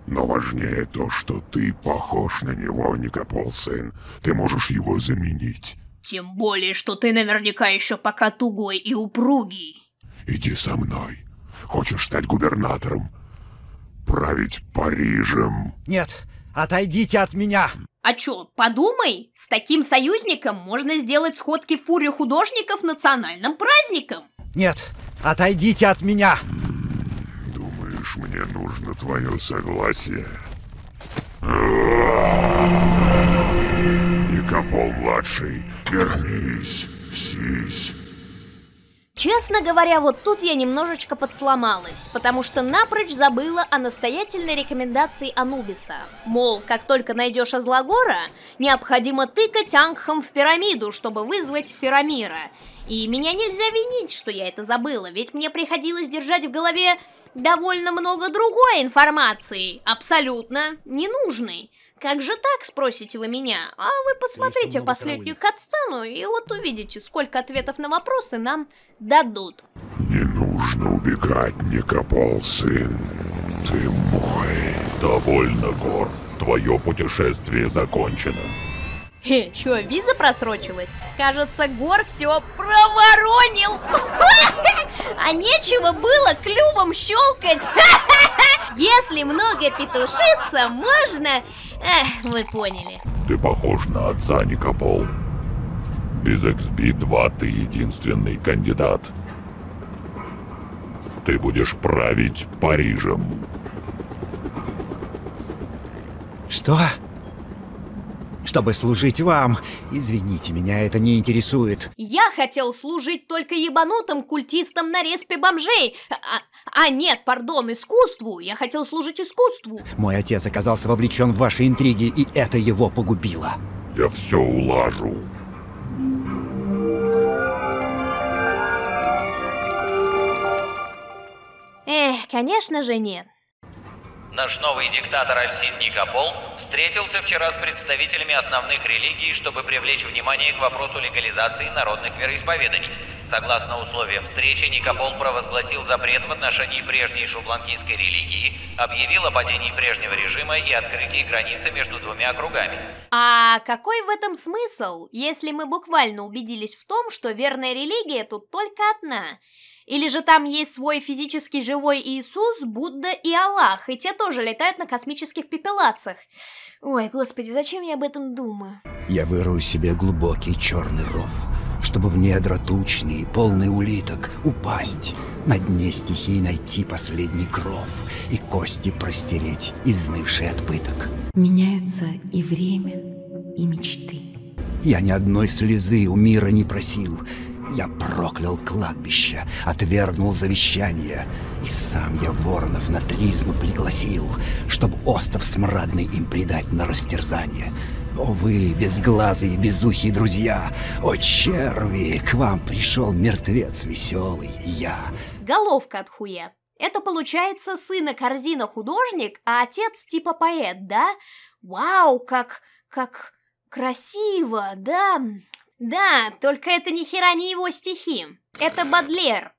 Но важнее то, что ты похож на него, Никопол, сын. Ты можешь его заменить.
Тем более, что ты наверняка еще пока тугой и упругий.
Иди со мной. Хочешь стать губернатором? Править Парижем?
Нет, отойдите от меня!
А чё, подумай, с таким союзником можно сделать сходки фурии художников национальным праздником.
Нет, отойдите от меня!
Думаешь, мне нужно твое согласие? Никопол-младший, вернись, сись.
Честно говоря, вот тут я немножечко подсломалась, потому что напрочь забыла о настоятельной рекомендации Анубиса. Мол, как только найдешь Азлагора, необходимо тыкать Ангхом в пирамиду, чтобы вызвать Ферамира. И меня нельзя винить, что я это забыла, ведь мне приходилось держать в голове довольно много другой информации, абсолютно ненужной. Как же так, спросите вы меня? А вы посмотрите последнюю катсцену и вот увидите, сколько ответов на вопросы нам дадут.
Не нужно убегать, Никопол, сын. Ты мой. Довольно, Гор. Твое путешествие закончено.
Чё, виза просрочилась? Кажется, Гор все проворонил. А нечего было клювом щелкать. Если много петушиться, можно... вы поняли.
Ты похож на отца, Никопол. Без XB2 ты единственный кандидат. Ты будешь править Парижем.
Что? Чтобы служить вам. Извините, меня это не интересует.
Я хотел служить только ебанутым культистам на респе бомжей. Нет, пардон, искусству. Я хотел служить искусству.
Мой отец оказался вовлечен в ваши интриги, и это его погубило.
Я все улажу.
Конечно же нет.
Наш новый диктатор Альсид Никопол встретился вчера с представителями основных религий, чтобы привлечь внимание к вопросу легализации народных вероисповеданий. Согласно условиям встречи, Никопол провозгласил запрет в отношении прежней шубланкийской религии, объявил о падении прежнего режима и открытии границы между двумя округами.
А какой в этом смысл, если мы буквально убедились в том, что верная религия тут только одна? Или же там есть свой физически живой Иисус, Будда и Аллах, и те тоже летают на космических пепелацах. Ой, господи, зачем я об этом думаю?
Я вырую себе глубокий черный ров, чтобы в недра тучные, полные улиток, упасть, на дне стихий найти последний кров и кости простереть, изнывшие от пыток.
Меняются и время, и мечты.
Я ни одной слезы у мира не просил. Я проклял кладбище, отвергнул завещание, и сам я воронов на тризну пригласил, чтоб остров смрадный им предать на растерзание. О вы, безглазые, безухие друзья, о черви, к вам пришел мертвец веселый, я.
Головка от хуя. Это получается сына корзина художник, а отец типа поэт, да? Вау, как красиво, да? Да, только это ни хера не его стихи. Это Бодлер.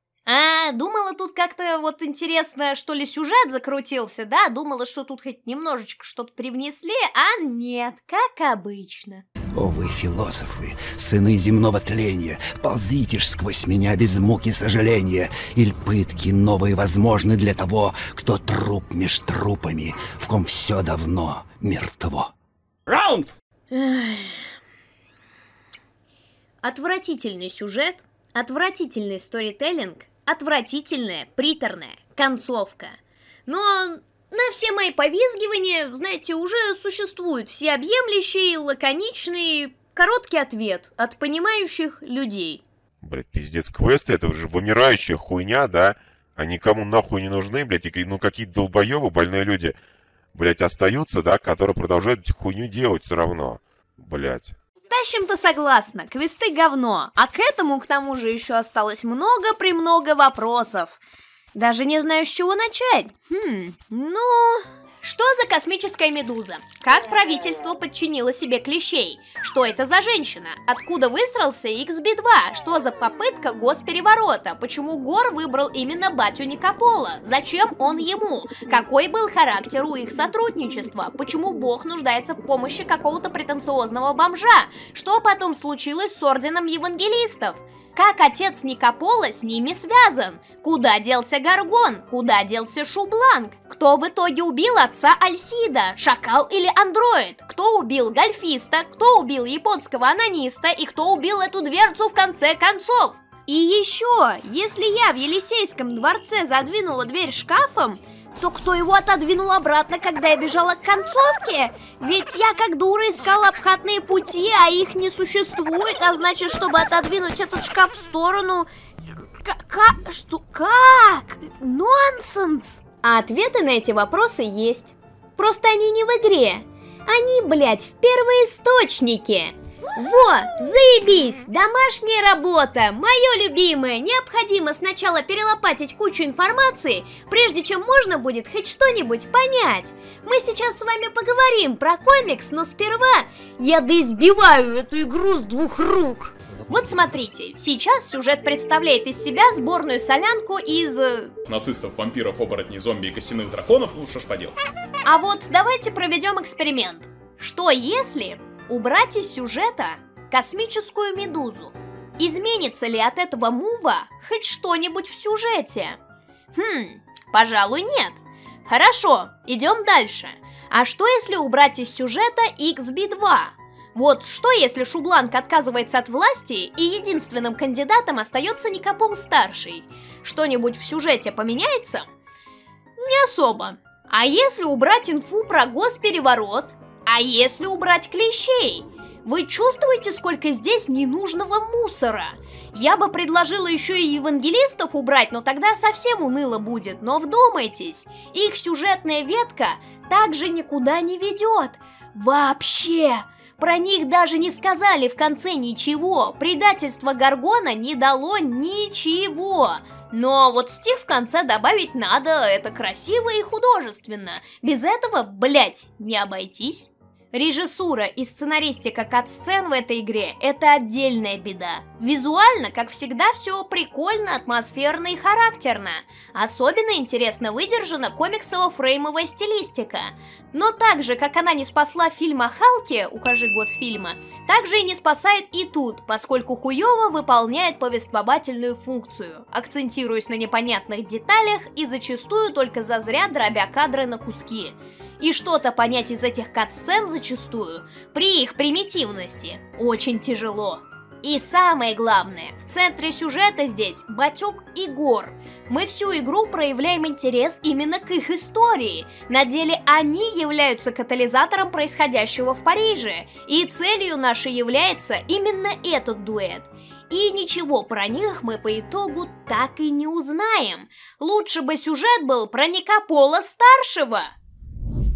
Думала, тут как-то вот интересно, что ли, сюжет закрутился, да? Думала, что тут хоть немножечко что-то привнесли, а нет, как обычно.
О вы, философы, сыны земного тления, ползите ж сквозь меня без муки сожаления, иль пытки новые возможны для того, кто труп меж трупами, в ком все давно мертво.
Раунд!
Отвратительный сюжет, отвратительный сторителлинг, отвратительная, приторная концовка. Но на все мои повизгивания, знаете, уже существует всеобъемлющий, лаконичный, короткий ответ от понимающих людей.
Блять, пиздец, квесты, это уже вымирающая хуйня, да? Они кому нахуй не нужны, блять, и ну какие-то долбоебы, больные люди, блять, остаются, да, которые продолжают хуйню делать все равно, блять.
Тащим-то согласна, квесты говно, а к этому, к тому же, еще осталось много-премного вопросов. Даже не знаю, с чего начать. Что за космическая медуза? Как правительство подчинило себе клещей? Что это за женщина? Откуда высрался XB2? Что за попытка госпереворота? Почему Гор выбрал именно батю Никопола? Зачем он ему? Какой был характер у их сотрудничества? Почему Бог нуждается в помощи какого-то претенциозного бомжа? Что потом случилось с орденом евангелистов? Как отец Никопола с ними связан? Куда делся Гаргон? Куда делся Шубланг? Кто в итоге убил отца Альсида? Шакал или андроид? Кто убил Гольфиста? Кто убил японского анониста? И кто убил эту дверцу в конце концов? И еще, если я в Елисейском дворце задвинула дверь шкафом, то кто его отодвинул обратно, когда я бежала к концовке? Ведь я как дура искала обходные пути, а их не существует. А значит, чтобы отодвинуть этот шкаф в сторону... Как? Нонсенс! А ответы на эти вопросы есть. Просто они не в игре. Они, блядь, в первоисточнике. Во, заебись, домашняя работа, мое любимое. Необходимо сначала перелопатить кучу информации, прежде чем можно будет хоть что-нибудь понять. Мы сейчас с вами поговорим про комикс, но сперва я доизбиваю эту игру с двух рук. Вот смотрите, сейчас сюжет представляет из себя сборную солянку из...
нацистов, вампиров, оборотней, зомби и костяных драконов, ну что ж поделать.
А вот давайте проведем эксперимент. Что если... убрать из сюжета космическую медузу? Изменится ли от этого мува хоть что-нибудь в сюжете? Пожалуй, нет. Хорошо, идем дальше. А что если убрать из сюжета XB2? Вот что если Шубланг отказывается от власти и единственным кандидатом остается Никопол-старший? Что-нибудь в сюжете поменяется? Не особо. А если убрать инфу про госпереворот? А если убрать клещей? Вы чувствуете, сколько здесь ненужного мусора? Я бы предложила еще и евангелистов убрать, но тогда совсем уныло будет. Но вдумайтесь, их сюжетная ветка также никуда не ведет. Вообще! Про них даже не сказали в конце ничего. Предательство Гаргона не дало ничего. Но вот стих в конце добавить надо, это красиво и художественно. Без этого, блять, не обойтись. Режиссура и сценаристика кат-сцен в этой игре – это отдельная беда. Визуально, как всегда, все прикольно, атмосферно и характерно. Особенно интересно выдержана комиксово-фреймовая стилистика. Но так же, как она не спасла фильм о Халке, укажи год фильма, так же и не спасает и тут, поскольку хуёво выполняет повествовательную функцию, акцентируясь на непонятных деталях и зачастую только зазря дробя кадры на куски. И что-то понять из этих кат-сцен зачастую, при их примитивности, очень тяжело. И самое главное, в центре сюжета здесь Батюк и Гор. Мы всю игру проявляем интерес именно к их истории. На деле они являются катализатором происходящего в Париже, и целью нашей является именно этот дуэт. И ничего про них мы по итогу так и не узнаем. Лучше бы сюжет был про Никопола-старшего.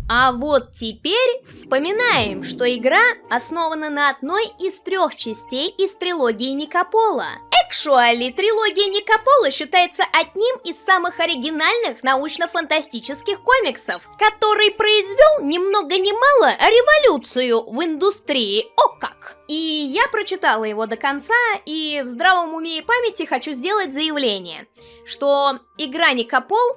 А вот теперь вспоминаем, что игра основана на одной из 3 частей из трилогии Никопола. Экшуали, трилогия Никопола считается одним из самых оригинальных научно-фантастических комиксов, который произвел ни много ни мало революцию в индустрии. О как! И я прочитала его до конца, и в здравом уме и памяти хочу сделать заявление, что игра Никопол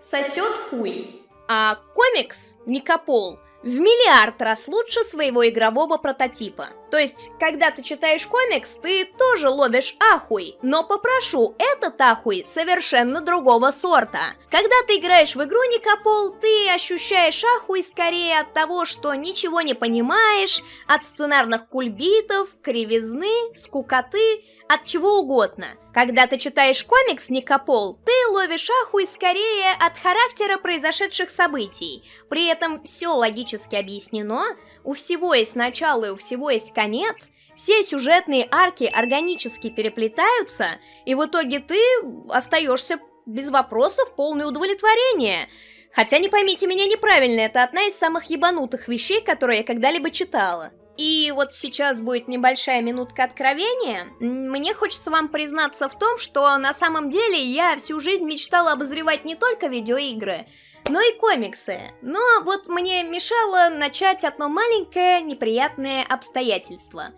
сосет хуй. А комикс Никопол в миллиард раз лучше своего игрового прототипа. То есть, когда ты читаешь комикс, ты тоже ловишь ахуй, но попрошу, этот ахуй совершенно другого сорта. Когда ты играешь в игру Никопол, ты ощущаешь ахуй скорее от того, что ничего не понимаешь, от сценарных кульбитов, кривизны, скукоты, от чего угодно. Когда ты читаешь комикс Никопол, ты ловишь ахуй скорее от характера произошедших событий. При этом все логически объяснено, у всего есть начало и у всего есть конец, все сюжетные арки органически переплетаются, и в итоге ты остаешься без вопросов, полное удовлетворение. Хотя не поймите меня неправильно, это одна из самых ебанутых вещей, которые я когда-либо читала. И вот сейчас будет небольшая минутка откровения. Мне хочется вам признаться в том, что на самом деле я всю жизнь мечтала обозревать не только видеоигры, но и комиксы. Но вот мне мешало начать одно маленькое неприятное обстоятельство.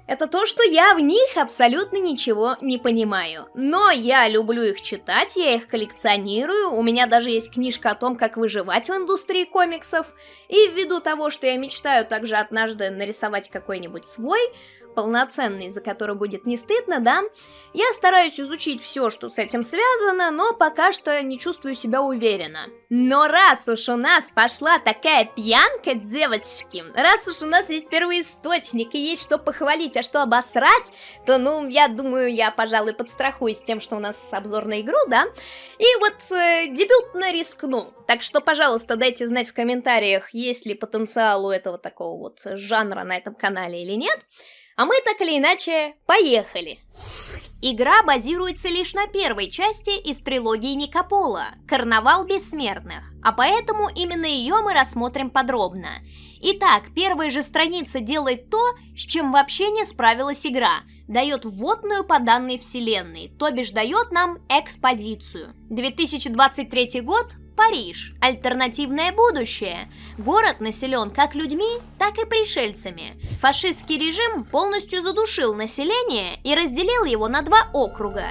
Это то, что я в них абсолютно ничего не понимаю. Но я люблю их читать, я их коллекционирую, у меня даже есть книжка о том, как выживать в индустрии комиксов. И ввиду того, что я мечтаю также однажды нарисовать какой-нибудь свой, полноценный, за который будет не стыдно, да, я стараюсь изучить все, что с этим связано, но пока что не чувствую себя уверенно. Но раз уж у нас пошла такая пьянка, девочки, раз уж у нас есть первоисточник и есть что похвалить, а что обосрать, то, ну, я думаю, я, пожалуй, подстрахуюсь тем, что у нас обзор на игру, да, и вот дебютно рискну. Так что, пожалуйста, дайте знать в комментариях, есть ли потенциал у этого такого вот жанра на этом канале или нет. А мы так или иначе поехали. Игра базируется лишь на первой части из трилогии Ника Пола «Карнавал бессмертных», а поэтому именно ее мы рассмотрим подробно. Итак, первая же страница делает то, с чем вообще не справилась игра. Дает вводную по данной вселенной, то бишь дает нам экспозицию. 2023 год. Париж. Альтернативное будущее. Город населен как людьми, так и пришельцами. Фашистский режим полностью задушил население и разделил его на два округа.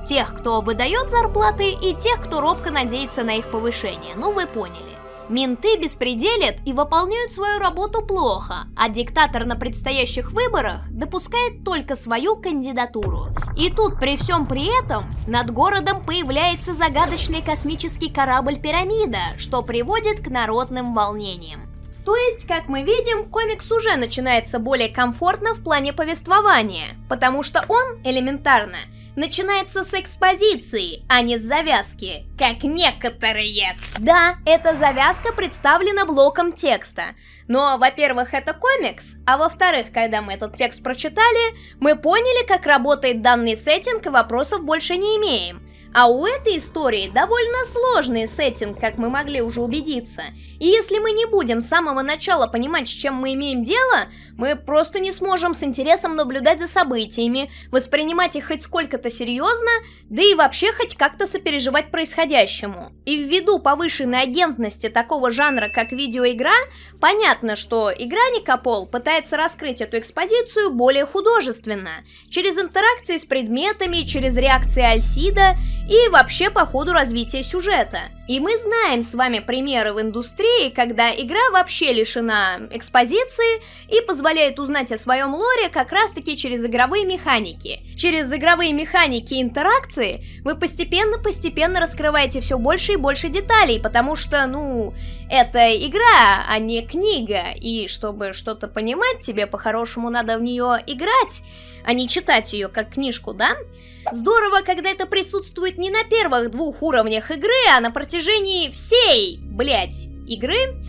Тех, кто выдает зарплаты, и тех, кто робко надеется на их повышение. Ну, вы поняли. Менты беспределят и выполняют свою работу плохо, а диктатор на предстоящих выборах допускает только свою кандидатуру. И тут при всем при этом над городом появляется загадочный космический корабль «Пирамида», что приводит к народным волнениям. То есть, как мы видим, комикс уже начинается более комфортно в плане повествования, потому что он, элементарно, начинается с экспозиции, а не с завязки, как некоторые. Да, эта завязка представлена блоком текста, но, во-первых, это комикс, а во-вторых, когда мы этот текст прочитали, мы поняли, как работает данный сеттинг, и вопросов больше не имеем. А у этой истории довольно сложный сеттинг, как мы могли уже убедиться. И если мы не будем с самого начала понимать, с чем мы имеем дело, мы просто не сможем с интересом наблюдать за событиями, воспринимать их хоть сколько-то серьезно, да и вообще хоть как-то сопереживать происходящему. И ввиду повышенной агентности такого жанра, как видеоигра, понятно, что игра Ника Пол пытается раскрыть эту экспозицию более художественно, через интеракции с предметами, через реакции Альсида и вообще по ходу развития сюжета. И мы знаем с вами примеры в индустрии, когда игра вообще лишена экспозиции и позволяет узнать о своем лоре как раз-таки через игровые механики. Через игровые механики и интеракции вы постепенно раскрываете все больше и больше деталей, потому что, ну, это игра, а не книга, и чтобы что-то понимать, тебе по-хорошему надо в нее играть, а не читать ее как книжку, да? Здорово, когда это присутствует не на первых двух уровнях игры, а на протяжении всей, игры,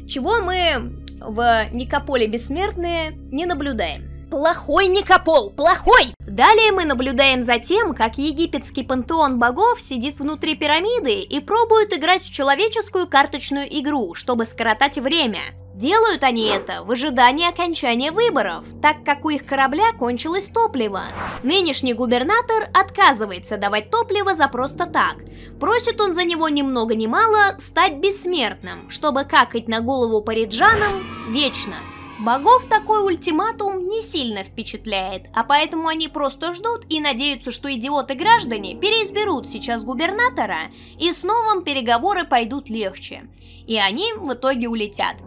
чего мы в Ника Поле Бессмертные не наблюдаем. Плохой Ника Пол, плохой! Далее мы наблюдаем за тем, как египетский пантеон богов сидит внутри пирамиды и пробует играть в человеческую карточную игру, чтобы скоротать время. Делают они это в ожидании окончания выборов, так как у их корабля кончилось топливо. Нынешний губернатор отказывается давать топливо за просто так. Просит он за него ни много ни мало стать бессмертным, чтобы какать на голову париджанам вечно. Богов такой ультиматум не сильно впечатляет, а поэтому они просто ждут и надеются, что идиоты-граждане переизберут сейчас губернатора, и с новым переговоры пойдут легче. И они в итоге улетят.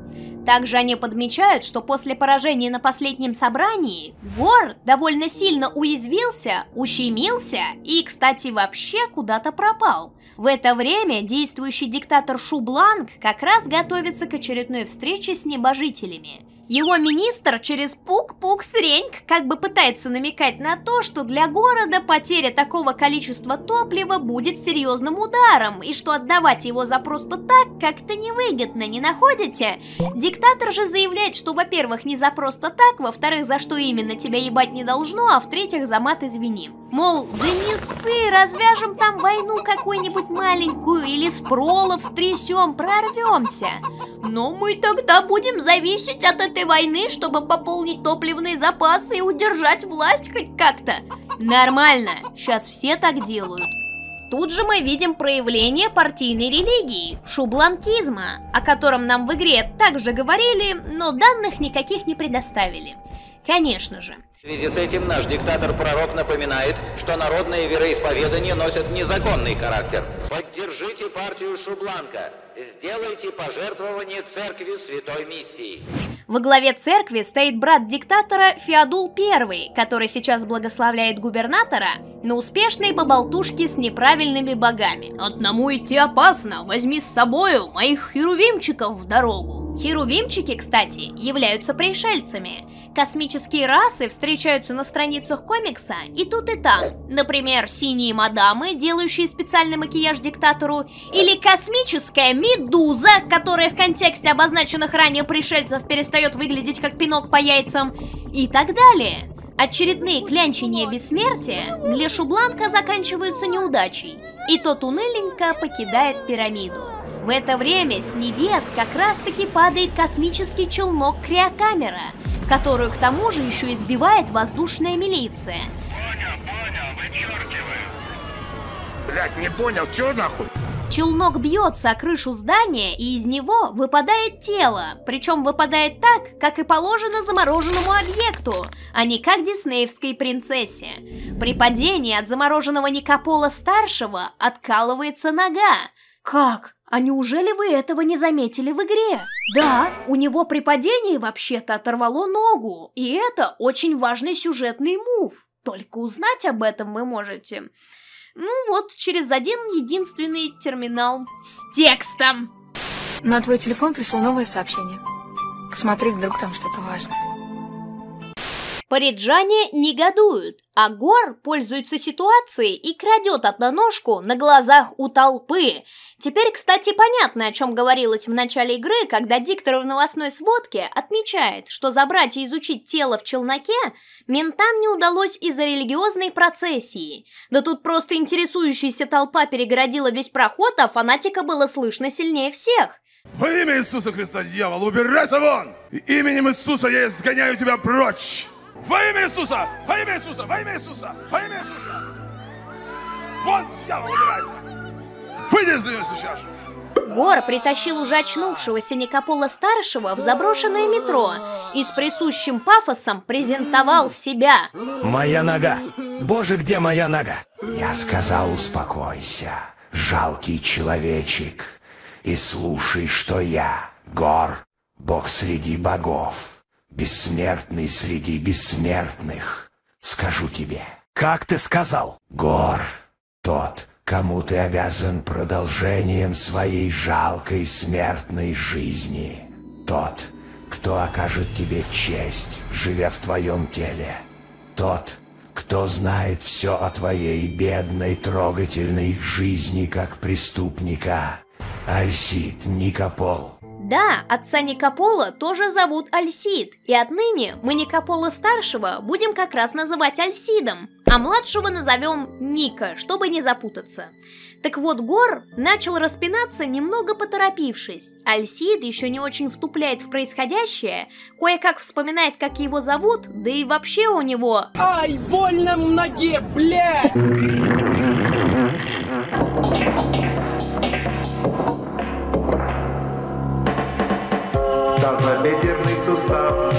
Также они подмечают, что после поражения на последнем собрании Гор довольно сильно уязвился, ущемился и, кстати, вообще куда-то пропал. В это время действующий диктатор Шубланг как раз готовится к очередной встрече с небожителями. Его министр через пук-пук-среньк как бы пытается намекать на то, что для города потеря такого количества топлива будет серьезным ударом, и что отдавать его за просто так как-то невыгодно, не находите? Диктатор же заявляет, что, во-первых, не за просто так, во-вторых, за что именно тебя ебать не должно, а в-третьих, за мат извини. Мол, да не ссы, развяжем там войну какую-нибудь маленькую или с пролов стрясем, прорвемся. Но мы тогда будем зависеть от этой войны, чтобы пополнить топливные запасы и удержать власть хоть как-то. Нормально, сейчас все так делают. Тут же мы видим проявление партийной религии, шубланкизма, о котором нам в игре также говорили, но данных никаких не предоставили. Конечно же.
В связи с этим наш диктатор-пророк напоминает, что народные вероисповедания носят незаконный характер. Поддержите партию Шубланка. Сделайте пожертвование церкви Святой Миссии.
Во главе церкви стоит брат диктатора Феодул I, который сейчас благословляет губернатора на успешной поболтушке с неправильными богами. «Одному идти опасно, возьми с собою моих херувимчиков в дорогу». Херувимчики, кстати, являются пришельцами. Космические расы встречаются на страницах комикса и тут, и там. Например, синие мадамы, делающие специальный макияж диктатору, или космическая медуза, которая в контексте обозначенных ранее пришельцев перестает выглядеть как пинок по яйцам, и так далее. Очередные клянчения бессмертия для Шубланка заканчиваются неудачей, и тот уныленько покидает пирамиду. В это время с небес как раз-таки падает космический челнок Криокамера, которую к тому же еще избивает воздушная милиция.
Понял, вычеркиваю. Блять, не понял, чё нахуй?
Челнок бьется о крышу здания, и из него выпадает тело, причем выпадает так, как и положено замороженному объекту, а не как диснеевской принцессе. При падении от замороженного Никопола-старшего откалывается нога. Как? А неужели вы этого не заметили в игре? Да, у него при падении вообще-то оторвало ногу, и это очень важный сюжетный мув. Только узнать об этом вы можете, ну вот, через один единственный терминал с текстом.
На твой телефон пришло новое сообщение. Посмотри, вдруг там что-то важное.
Париджане негодуют, а Гор пользуется ситуацией и крадет одноножку на глазах у толпы. Теперь, кстати, понятно, о чем говорилось в начале игры, когда диктор в новостной сводке отмечает, что забрать и изучить тело в челноке ментам не удалось из-за религиозной процессии. Да тут просто интересующаяся толпа перегородила весь проход, а фанатика было слышно сильнее всех.
Во имя Иисуса Христа, дьявол, убирайся вон! И именем Иисуса я изгоняю тебя прочь! Во имя Иисуса! Во имя Иисуса! Во имя Иисуса! Во имя Иисуса! Вон, дьявол, убирайся! Выйди из нее сейчас!
Гор притащил уже очнувшегося Никопола-старшего в заброшенное метро и с присущим пафосом презентовал себя.
Моя нога! Боже, где моя нога?
Я сказал, успокойся, жалкий человечек, и слушай, что я, Гор, бог среди богов. Бессмертный среди бессмертных, скажу тебе.
Как ты сказал?
Гор, тот, кому ты обязан продолжением своей жалкой смертной жизни. Тот, кто окажет тебе честь, живя в твоем теле. Тот, кто знает все о твоей бедной трогательной жизни как преступника. Альсид Никопол.
Да, отца Никопола тоже зовут Альсид, и отныне мы Никопола-старшего будем как раз называть Альсидом, а младшего назовем Ника, чтобы не запутаться. Так вот, Гор начал распинаться, немного поторопившись. Альсид еще не очень втупляет в происходящее, кое-как вспоминает, как его зовут, да и вообще у него...
Ай, больно в ноге, блядь!
Тазобедренный сустав,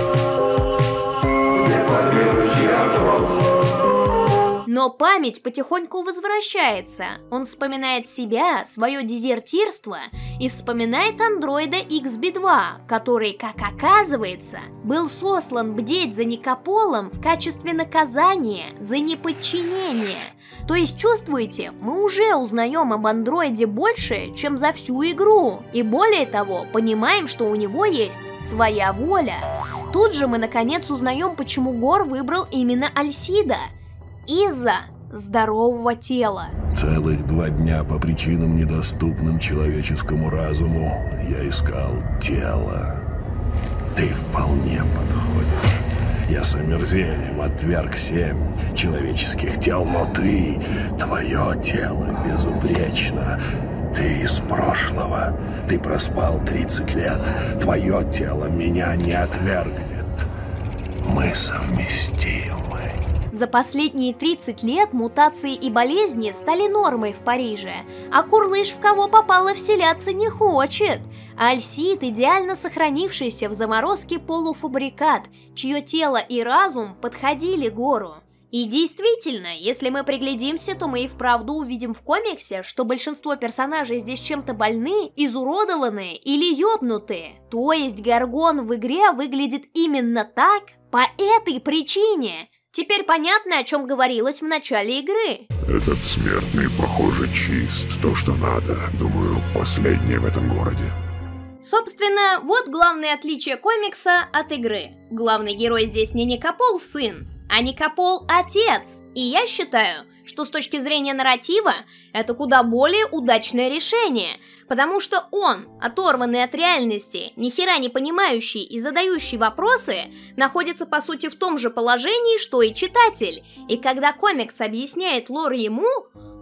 деформирующий артроз.
Но память потихоньку возвращается. Он вспоминает себя, свое дезертирство и вспоминает андроида XB2, который, как оказывается, был сослан бдеть за Никополом в качестве наказания за неподчинение. То есть, чувствуете, мы уже узнаем об андроиде больше, чем за всю игру. И более того, понимаем, что у него есть своя воля. Тут же мы наконец узнаем, почему Гор выбрал именно Альсида. Из-за здорового тела.
Целых 2 дня по причинам, недоступным человеческому разуму, я искал тело. Ты вполне подходишь. Я с омерзением отверг 7 человеческих тел, но твое тело безупречно. Ты из прошлого. Ты проспал 30 лет. Твое тело меня не отвергнет. Мы совместимы.
За последние 30 лет мутации и болезни стали нормой в Париже, а Курлыш в кого попало вселяться не хочет. Альсид – идеально сохранившийся в заморозке полуфабрикат, чье тело и разум подходили Гору. И действительно, если мы приглядимся, то мы и вправду увидим в комиксе, что большинство персонажей здесь чем-то больны, изуродованы или ёбнутые. То есть Гаргон в игре выглядит именно так по этой причине. Теперь понятно, о чем говорилось в начале игры.
Этот смертный, похоже, чист. То, что надо. Думаю, последний в этом городе.
Собственно, вот главное отличие комикса от игры. Главный герой здесь не Никопол сын, а Никопол отец. И я считаю, что с точки зрения нарратива это куда более удачное решение, потому что он, оторванный от реальности, ни хера не понимающий и задающий вопросы, находится по сути в том же положении, что и читатель. И когда комикс объясняет лор ему,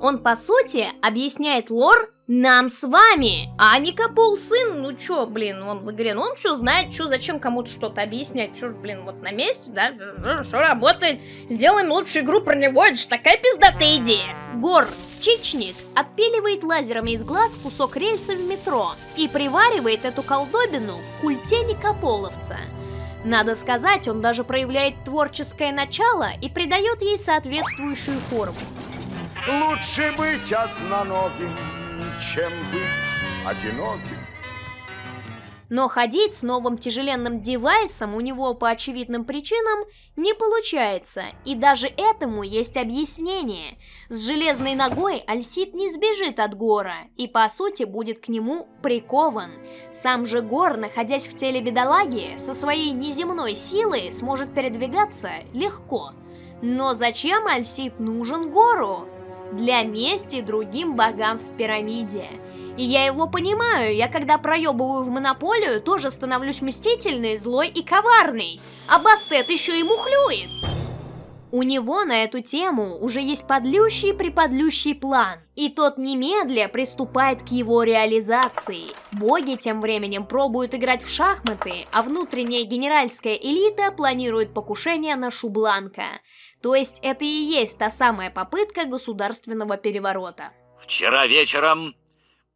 он по сути объясняет лор нам с вами. А Никопол сын, ну чё, блин, он в игре, ну он все знает, чё, зачем кому-то что-то объяснять, чё, блин, вот на месте, да, все работает, сделаем лучшую игру про него, это же такая пиздатая идея. Гор Чичник отпиливает лазерами из глаз кусок рельсы в метро и приваривает эту колдобину к культе Никополовца. Надо сказать, он даже проявляет творческое начало и придает ей соответствующую форму.
Лучше быть одноногим, чем быть одиноким.
Но ходить с новым тяжеленным девайсом у него по очевидным причинам не получается, и даже этому есть объяснение. С железной ногой Альсид не сбежит от Гора и по сути будет к нему прикован. Сам же Гор, находясь в теле бедолаги, со своей неземной силой сможет передвигаться легко. Но зачем Альсид нужен Гору? Для мести другим богам в пирамиде. И я его понимаю, я когда проебываю в монополию, тоже становлюсь мстительной, злой и коварной. А Бастет еще и мухлюет. У него на эту тему уже есть подлющий-приподлющий план, и тот немедля приступает к его реализации. Боги тем временем пробуют играть в шахматы, а внутренняя генеральская элита планирует покушение на Шубланка. То есть это и есть та самая попытка государственного переворота.
Вчера вечером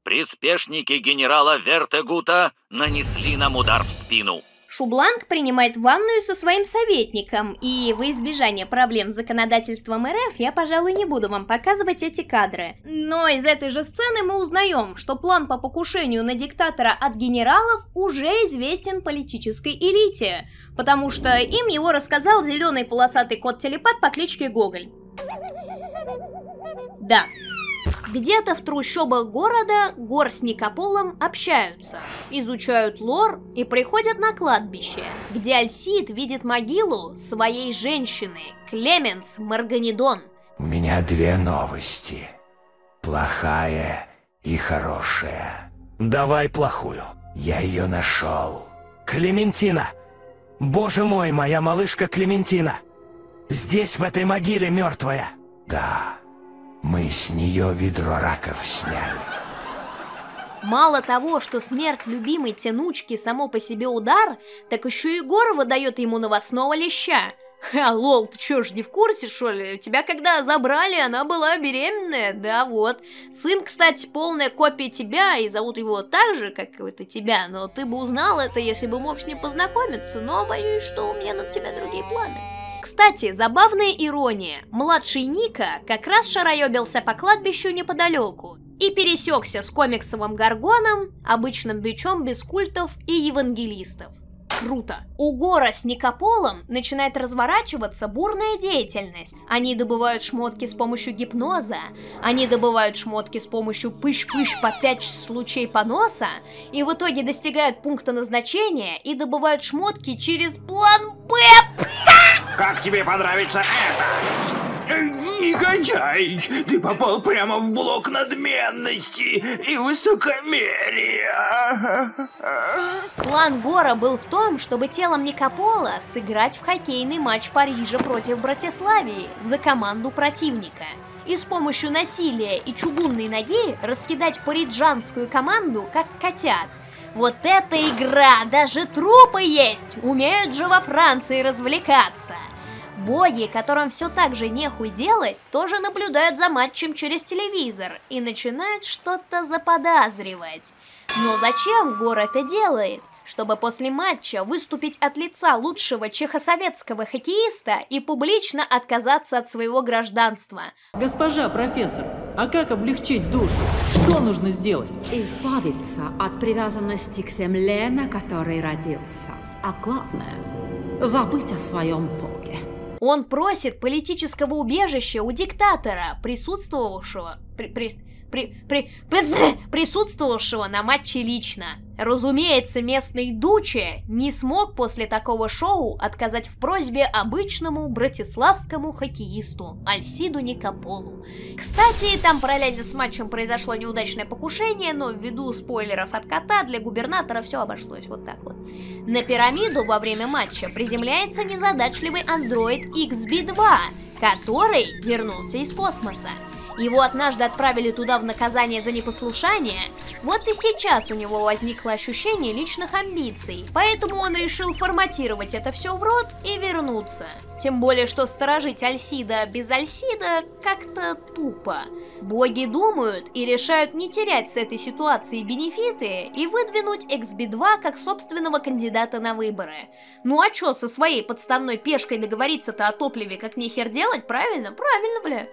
приспешники генерала Вертегута нанесли нам удар в спину.
Шубланк принимает ванную со своим советником, и во избежание проблем с законодательством РФ я, пожалуй, не буду вам показывать эти кадры. Но из этой же сцены мы узнаем, что план по покушению на диктатора от генералов уже известен политической элите, потому что им его рассказал зеленый полосатый кот-телепат по кличке Гоголь. Да. Где-то в трущобах города Гор с Никополом общаются, изучают лор и приходят на кладбище, где Альсид видит могилу своей женщины, Клеменс Марганидон.
У меня две новости. Плохая и хорошая.
Давай плохую.
Я ее нашел.
Клементина! Боже мой, моя малышка Клементина! Здесь, в этой могиле, мертвая.
Да. Мы с нее ведро раков сняли.
Мало того, что смерть любимой тянучки само по себе удар, так еще и Гор выдает ему новостного леща. Ха, лол, ты чё ж не в курсе, что ли? Тебя когда забрали, она была беременная, да вот. Сын, кстати, полная копия тебя, и зовут его так же, как и тебя, но ты бы узнал это, если бы мог с ним познакомиться, но боюсь, что у меня на тебя другие планы. Кстати, забавная ирония. Младший Ника как раз шароебился по кладбищу неподалеку и пересекся с комиксовым Гаргоном, обычным бичом без культов и евангелистов. Круто. У Гора с Никополом начинает разворачиваться бурная деятельность. Они добывают шмотки с помощью гипноза, они добывают шмотки с помощью пыщ-пыщ по 5 лучей поноса, и в итоге достигают пункта назначения и добывают шмотки через план Б.
Как тебе понравится это?
Негодяй, ты попал прямо в блок надменности и высокомерия.
План Гора был в том, чтобы телом Никопола сыграть в хоккейный матч Парижа против Братиславии за команду противника. и с помощью насилия и чугунной ноги раскидать париджанскую команду, как котят. Вот эта игра, даже трупы есть, умеют же во Франции развлекаться. Боги, которым все так же нехуй делать, тоже наблюдают за матчем через телевизор и начинают что-то заподозривать. Но зачем Гор это делает? Чтобы после матча выступить от лица лучшего чехосоветского хоккеиста и публично отказаться от своего гражданства.
Госпожа профессор, а как облегчить душу? Что нужно сделать?
Избавиться от привязанности к земле, на которой родился. А главное, забыть о своем боге.
Он просит политического убежища у диктатора, присутствовавшего на матче лично. Разумеется, местный Дуче не смог после такого шоу отказать в просьбе обычному братиславскому хоккеисту Альсиду Никополу. Кстати, там параллельно с матчем произошло неудачное покушение, но ввиду спойлеров от кота для губернатора все обошлось вот так вот. На пирамиду во время матча приземляется незадачливый андроид XB-2, который вернулся из космоса. Его однажды отправили туда в наказание за непослушание, вот и сейчас у него возникло ощущение личных амбиций, поэтому он решил форматировать это все в рот и вернуться. Тем более, что сторожить Альсида без Альсида как-то тупо. Боги думают и решают не терять с этой ситуации бенефиты и выдвинуть XB-2 как собственного кандидата на выборы. Ну а чё со своей подставной пешкой договориться-то о топливе как нехер делать, правильно? Правильно, бля.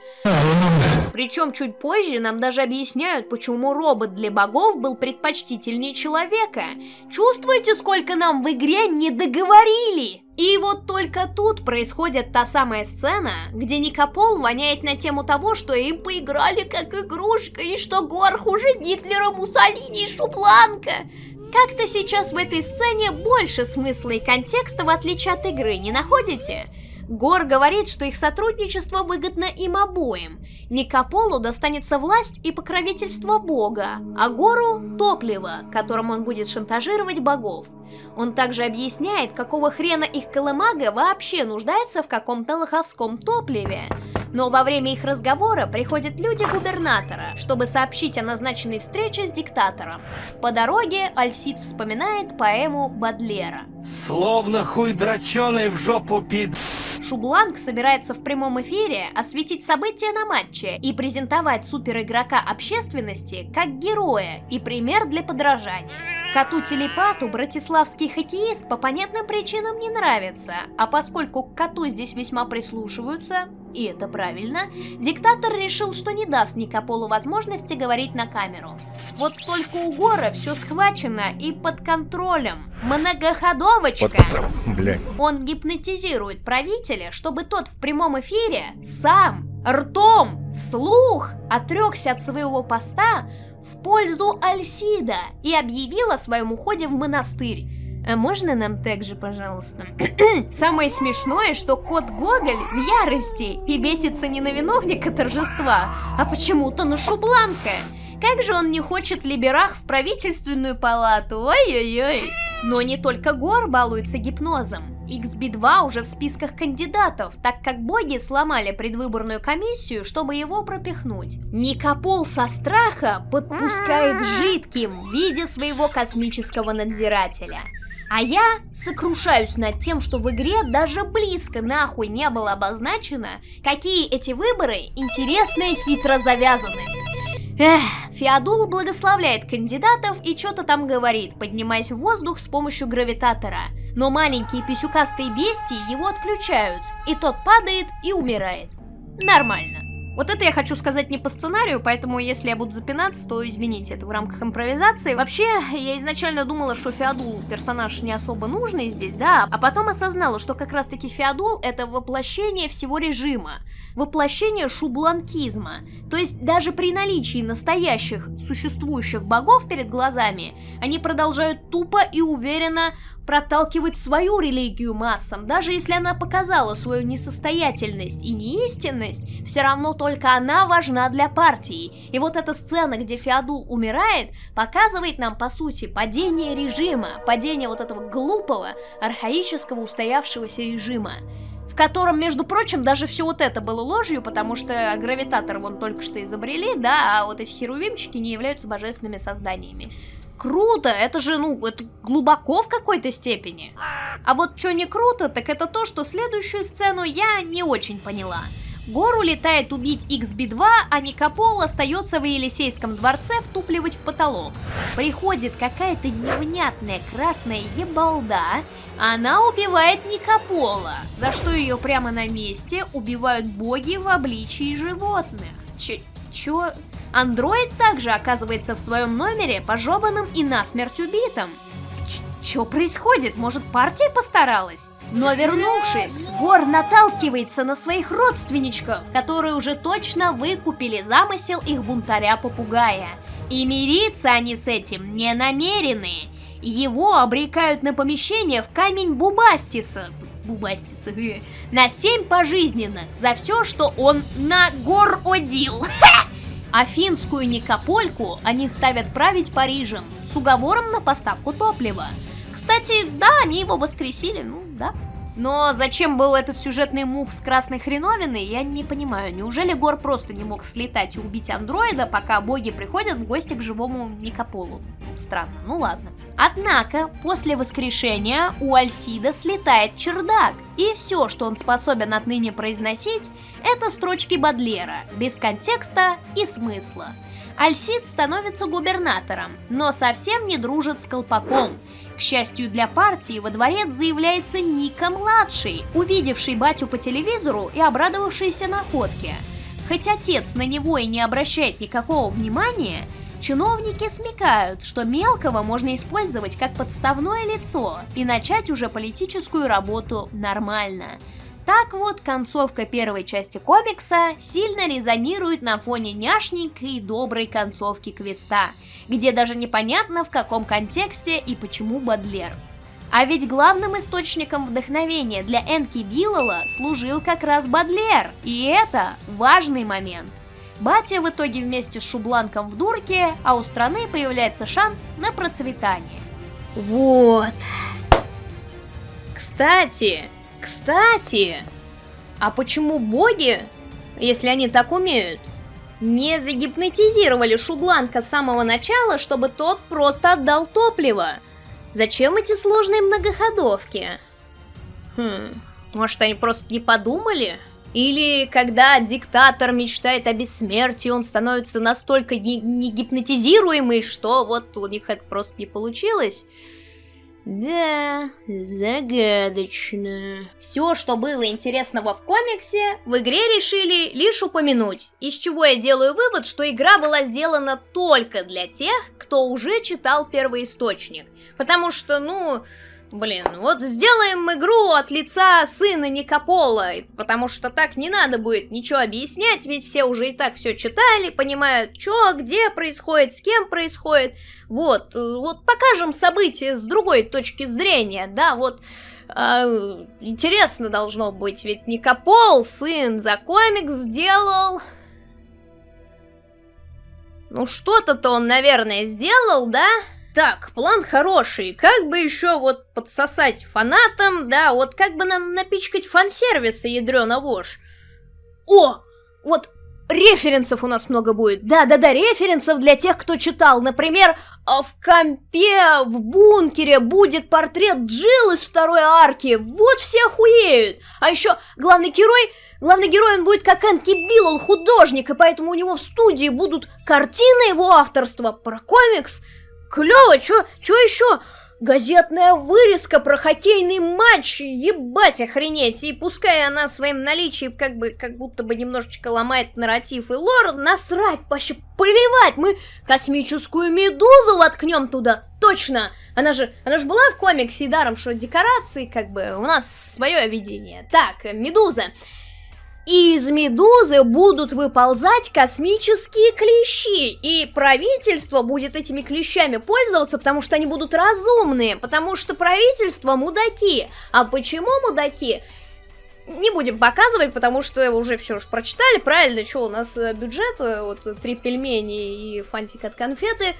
Причем чуть позже нам даже объясняют, почему робот для богов был предпочтительнее человека. Чувствуете, сколько нам в игре не договорили? И вот только тут происходит та самая сцена, где Никопол воняет на тему того, что им поиграли как игрушка, и что Гор хуже Гитлера, Муссолини и Шубланка. Как-то сейчас в этой сцене больше смысла и контекста, в отличие от игры, не находите? Гор говорит, что их сотрудничество выгодно им обоим. Никополу достанется власть и покровительство бога, а Гору – топливо, которым он будет шантажировать богов. Он также объясняет, какого хрена их колымага вообще нуждается в каком-то лоховском топливе. Но во время их разговора приходят люди губернатора, чтобы сообщить о назначенной встрече с диктатором. По дороге Альсид вспоминает поэму Бодлера.
Словно хуй дроченый в жопу пид...
Шубланг собирается в прямом эфире осветить события на матче и презентовать суперигрока общественности как героя и пример для подражания. Коту-телепату братиславский хоккеист по понятным причинам не нравится, а поскольку к коту здесь весьма прислушиваются, и это правильно, диктатор решил, что не даст Никополу возможности говорить на камеру. Вот только у Гора все схвачено и под контролем. Многоходовочка. Он гипнотизирует правителя, чтобы тот в прямом эфире сам, ртом, вслух отрекся от своего поста в пользу Альсида и объявил о своем уходе в монастырь. А можно нам также, пожалуйста? Самое смешное, что кот Гоголь в ярости и бесится не на виновника торжества, а почему-то на Шубланка. Как же он не хочет Либерах в правительственную палату, ой-ой-ой. Но не только Гор балуется гипнозом. XB-2 уже в списках кандидатов, так как боги сломали предвыборную комиссию, чтобы его пропихнуть. Никопол со страха подпускает жидким в виде своего космического надзирателя. А я сокрушаюсь над тем, что в игре даже близко нахуй не было обозначено, какие эти выборы интересная хитрозавязанность. Феодул благословляет кандидатов и что-то там говорит, поднимаясь в воздух с помощью гравитатора. Но маленькие писюкастые бестии его отключают, и тот падает и умирает. Нормально. Вот это я хочу сказать не по сценарию, поэтому если я буду запинаться, то извините, это в рамках импровизации. Вообще, я изначально думала, что Феодул персонаж не особо нужный здесь, да, а потом осознала, что как раз-таки Феодул — это воплощение всего режима, воплощение шубланкизма. То есть даже при наличии настоящих существующих богов перед глазами, они продолжают тупо и уверенно проталкивать свою религию массам, даже если она показала свою несостоятельность и неистинность, все равно только она важна для партии. И вот эта сцена, где Феодул умирает, показывает нам, по сути, падение режима, падение вот этого глупого, архаического, устоявшегося режима. В котором, между прочим, даже все вот это было ложью, потому что гравитатор вон только что изобрели, да, а вот эти херувимчики не являются божественными созданиями. Круто, это же, ну, это глубоко в какой-то степени. А вот что не круто, так это то, что следующую сцену я не очень поняла. Гор улетает убить XB2, а Никопол остается в Елисейском дворце втупливать в потолок. Приходит какая-то невнятная красная ебалда, она убивает Никопола, за что ее прямо на месте убивают боги в обличии животных. Чё? Андроид также оказывается в своем номере пожеванным и насмерть убитым. Чё происходит? Может, партия постаралась? Но вернувшись, Гор наталкивается на своих родственничков, которые уже точно выкупили замысел их бунтаря-попугая. И мириться они с этим не намерены. Его обрекают на помещение в камень Бубастиса. На 7 пожизненных за все, что он нагородил. А финскую Никопольку они ставят править Парижем с уговором на поставку топлива. Кстати, да, они его воскресили, ну да. Но зачем был этот сюжетный мув с красной хреновиной, я не понимаю. Неужели Гор просто не мог слетать и убить андроида, пока боги приходят в гости к живому Никополу? Странно, ну ладно. Однако, после воскрешения у Альсида слетает чердак, и все, что он способен отныне произносить, это строчки Бодлера, без контекста и смысла. Альсид становится губернатором, но совсем не дружит с Колпаком. К счастью для партии, во дворец заявляется Ника-младший, увидевший батю по телевизору и обрадовавшийся находке. Хоть отец на него и не обращает никакого внимания, чиновники смекают, что мелкого можно использовать как подставное лицо и начать уже политическую работу нормально. Так вот, концовка первой части комикса сильно резонирует на фоне няшненькой и доброй концовки квеста, где даже непонятно, в каком контексте и почему Бодлер. А ведь главным источником вдохновения для Энки Биллола служил как раз Бодлер, и это важный момент. Батя в итоге вместе с Шубланком в дурке, а у страны появляется шанс на процветание. Вот. Кстати, а почему боги, если они так умеют, не загипнотизировали Шубланка с самого начала, чтобы тот просто отдал топливо? Зачем эти сложные многоходовки? Может, они просто не подумали? Или когда диктатор мечтает о бессмертии, он становится настолько не гипнотизируемый, что вот у них это просто не получилось? Да, загадочно. Все, что было интересного в комиксе, в игре решили лишь упомянуть. Из чего я делаю вывод, что игра была сделана только для тех, кто уже читал первоисточник. Потому что, ну, блин, вот сделаем игру от лица сына Никопола, потому что так не надо будет ничего объяснять, ведь все уже и так все читали, понимают, что, где происходит, с кем происходит. Вот покажем события с другой точки зрения, да, вот интересно должно быть, ведь Никопол, сын, за комикс сделал... Ну, что-то он, наверное, сделал, да? Так, план хороший, как бы еще вот подсосать фанатам, да, вот как бы нам напичкать фан-сервиса, ядрёна вошь. О, вот референсов у нас много будет, да-да-да, референсов для тех, кто читал, например, в компе, в бункере будет портрет Джилл из второй арки, вот все охуеют, а еще главный герой, он будет как Энки Биллол, художник, и поэтому у него в студии будут картины его авторства про комикс. Клево, чё еще? Газетная вырезка про хоккейный матч, ебать охренеть. И пускай она своим наличием как будто бы немножечко ломает нарратив и лор, насрать, вообще плевать, мы космическую медузу воткнем туда, точно. Она же была в комиксе, и даром, что декорации, как бы, у нас свое видение. Так, медуза. И из медузы будут выползать космические клещи, и правительство будет этими клещами пользоваться, потому что они будут разумные, потому что правительство мудаки. А почему мудаки? Не будем показывать, потому что уже все уж прочитали, правильно, что у нас бюджет, вот 3 пельмени и фантик от конфеты.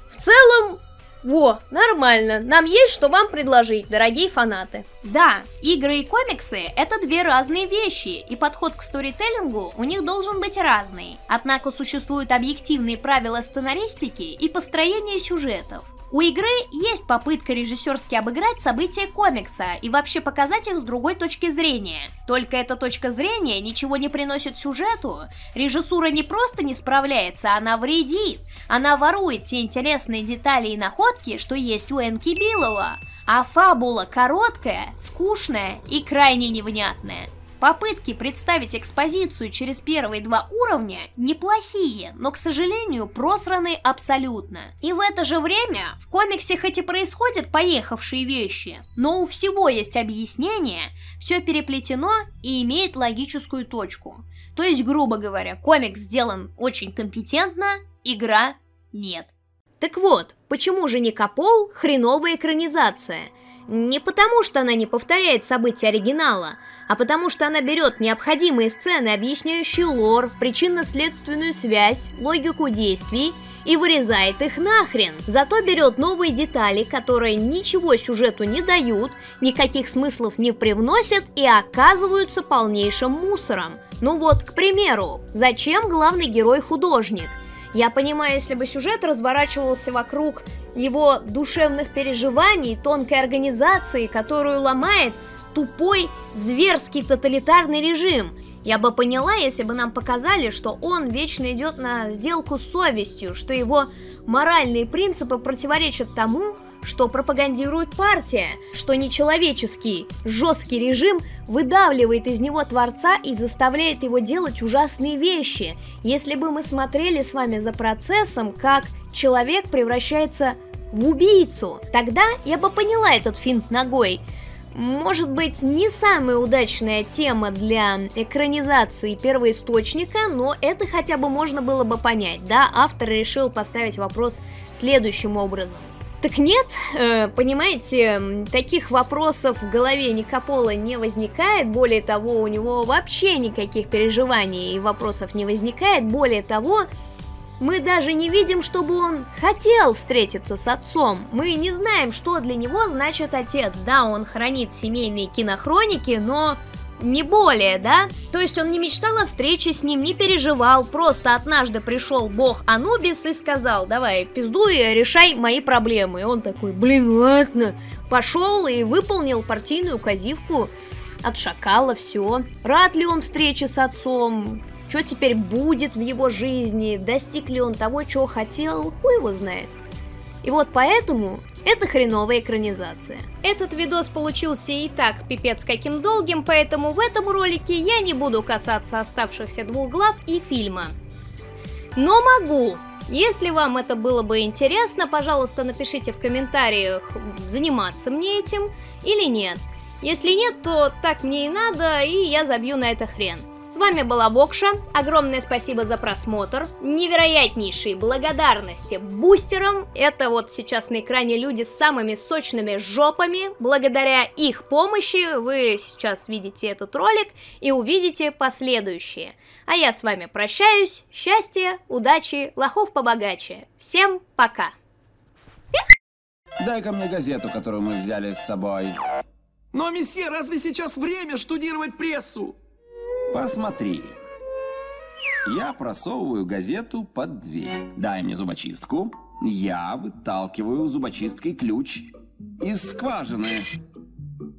В целом, Во, нормально. Нам есть что вам предложить, дорогие фанаты. Да, игры и комиксы — это две разные вещи, и подход к сторителлингу у них должен быть разный. Однако существуют объективные правила сценаристики и построения сюжетов. У игры есть попытка режиссерски обыграть события комикса и вообще показать их с другой точки зрения. Только эта точка зрения ничего не приносит сюжету. Режиссура не просто не справляется, она вредит. Она ворует те интересные детали и находки, что есть у Энки Билова. А фабула короткая, скучная и крайне невнятная. Попытки представить экспозицию через первые два уровня неплохие, но, к сожалению, просраны абсолютно. И в это же время в комиксе хоть и происходят поехавшие вещи, но у всего есть объяснение, все переплетено и имеет логическую точку. То есть, грубо говоря, комикс сделан очень компетентно, игра нет. Так вот, почему же Никопол хреновая экранизация? Не потому, что она не повторяет события оригинала, а потому что она берет необходимые сцены, объясняющие лор, причинно-следственную связь, логику действий, и вырезает их нахрен. Зато берет новые детали, которые ничего сюжету не дают, никаких смыслов не привносят и оказываются полнейшим мусором. Ну вот, к примеру, зачем главный герой художник? Я понимаю, если бы сюжет разворачивался вокруг его душевных переживаний, тонкой организации, которую ломает тупой, зверский тоталитарный режим. Я бы поняла, если бы нам показали, что он вечно идет на сделку с совестью, что его моральные принципы противоречат тому, что пропагандирует партия, что нечеловеческий, жесткий режим выдавливает из него творца и заставляет его делать ужасные вещи. Если бы мы смотрели с вами за процессом, как человек превращается в убийцу, тогда я бы поняла этот финт ногой. Может быть, не самая удачная тема для экранизации первоисточника, но это хотя бы можно было бы понять, да? Автор решил поставить вопрос следующим образом. Так нет, понимаете, таких вопросов в голове Никопола не возникает, более того, у него вообще никаких переживаний и вопросов не возникает, более того, мы даже не видим, чтобы он хотел встретиться с отцом. Мы не знаем, что для него значит отец. Да, он хранит семейные кинохроники, но не более, да? То есть он не мечтал о встрече с ним, не переживал, просто однажды пришел бог Анубис и сказал: давай, пиздуй, решай мои проблемы. И он такой: блин, ладно. Пошел и выполнил партийную указивку от шакала, все. Рад ли он встрече с отцом? Что теперь будет в его жизни? Достиг ли он того, чего хотел? Хуй его знает. И вот поэтому это хреновая экранизация. Этот видос получился и так пипец каким долгим, поэтому в этом ролике я не буду касаться оставшихся двух глав и фильма. Но могу. Если вам это было бы интересно, пожалуйста, напишите в комментариях, заниматься мне этим или нет. Если нет, то так мне и надо, и я забью на это хрен. С вами была Вокша, огромное спасибо за просмотр, невероятнейшие благодарности бустерам, это вот сейчас на экране люди с самыми сочными жопами, благодаря их помощи вы сейчас видите этот ролик и увидите последующие. А я с вами прощаюсь, счастья, удачи, лохов побогаче, всем пока!
Дай-ка мне газету, которую мы взяли с собой.
Но, месье, разве сейчас время штудировать прессу?
Посмотри. Я просовываю газету под дверь. Дай мне зубочистку. Я выталкиваю зубочисткой ключ из скважины.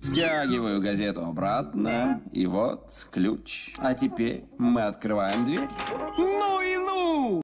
Втягиваю газету обратно. И вот ключ. А теперь мы открываем дверь.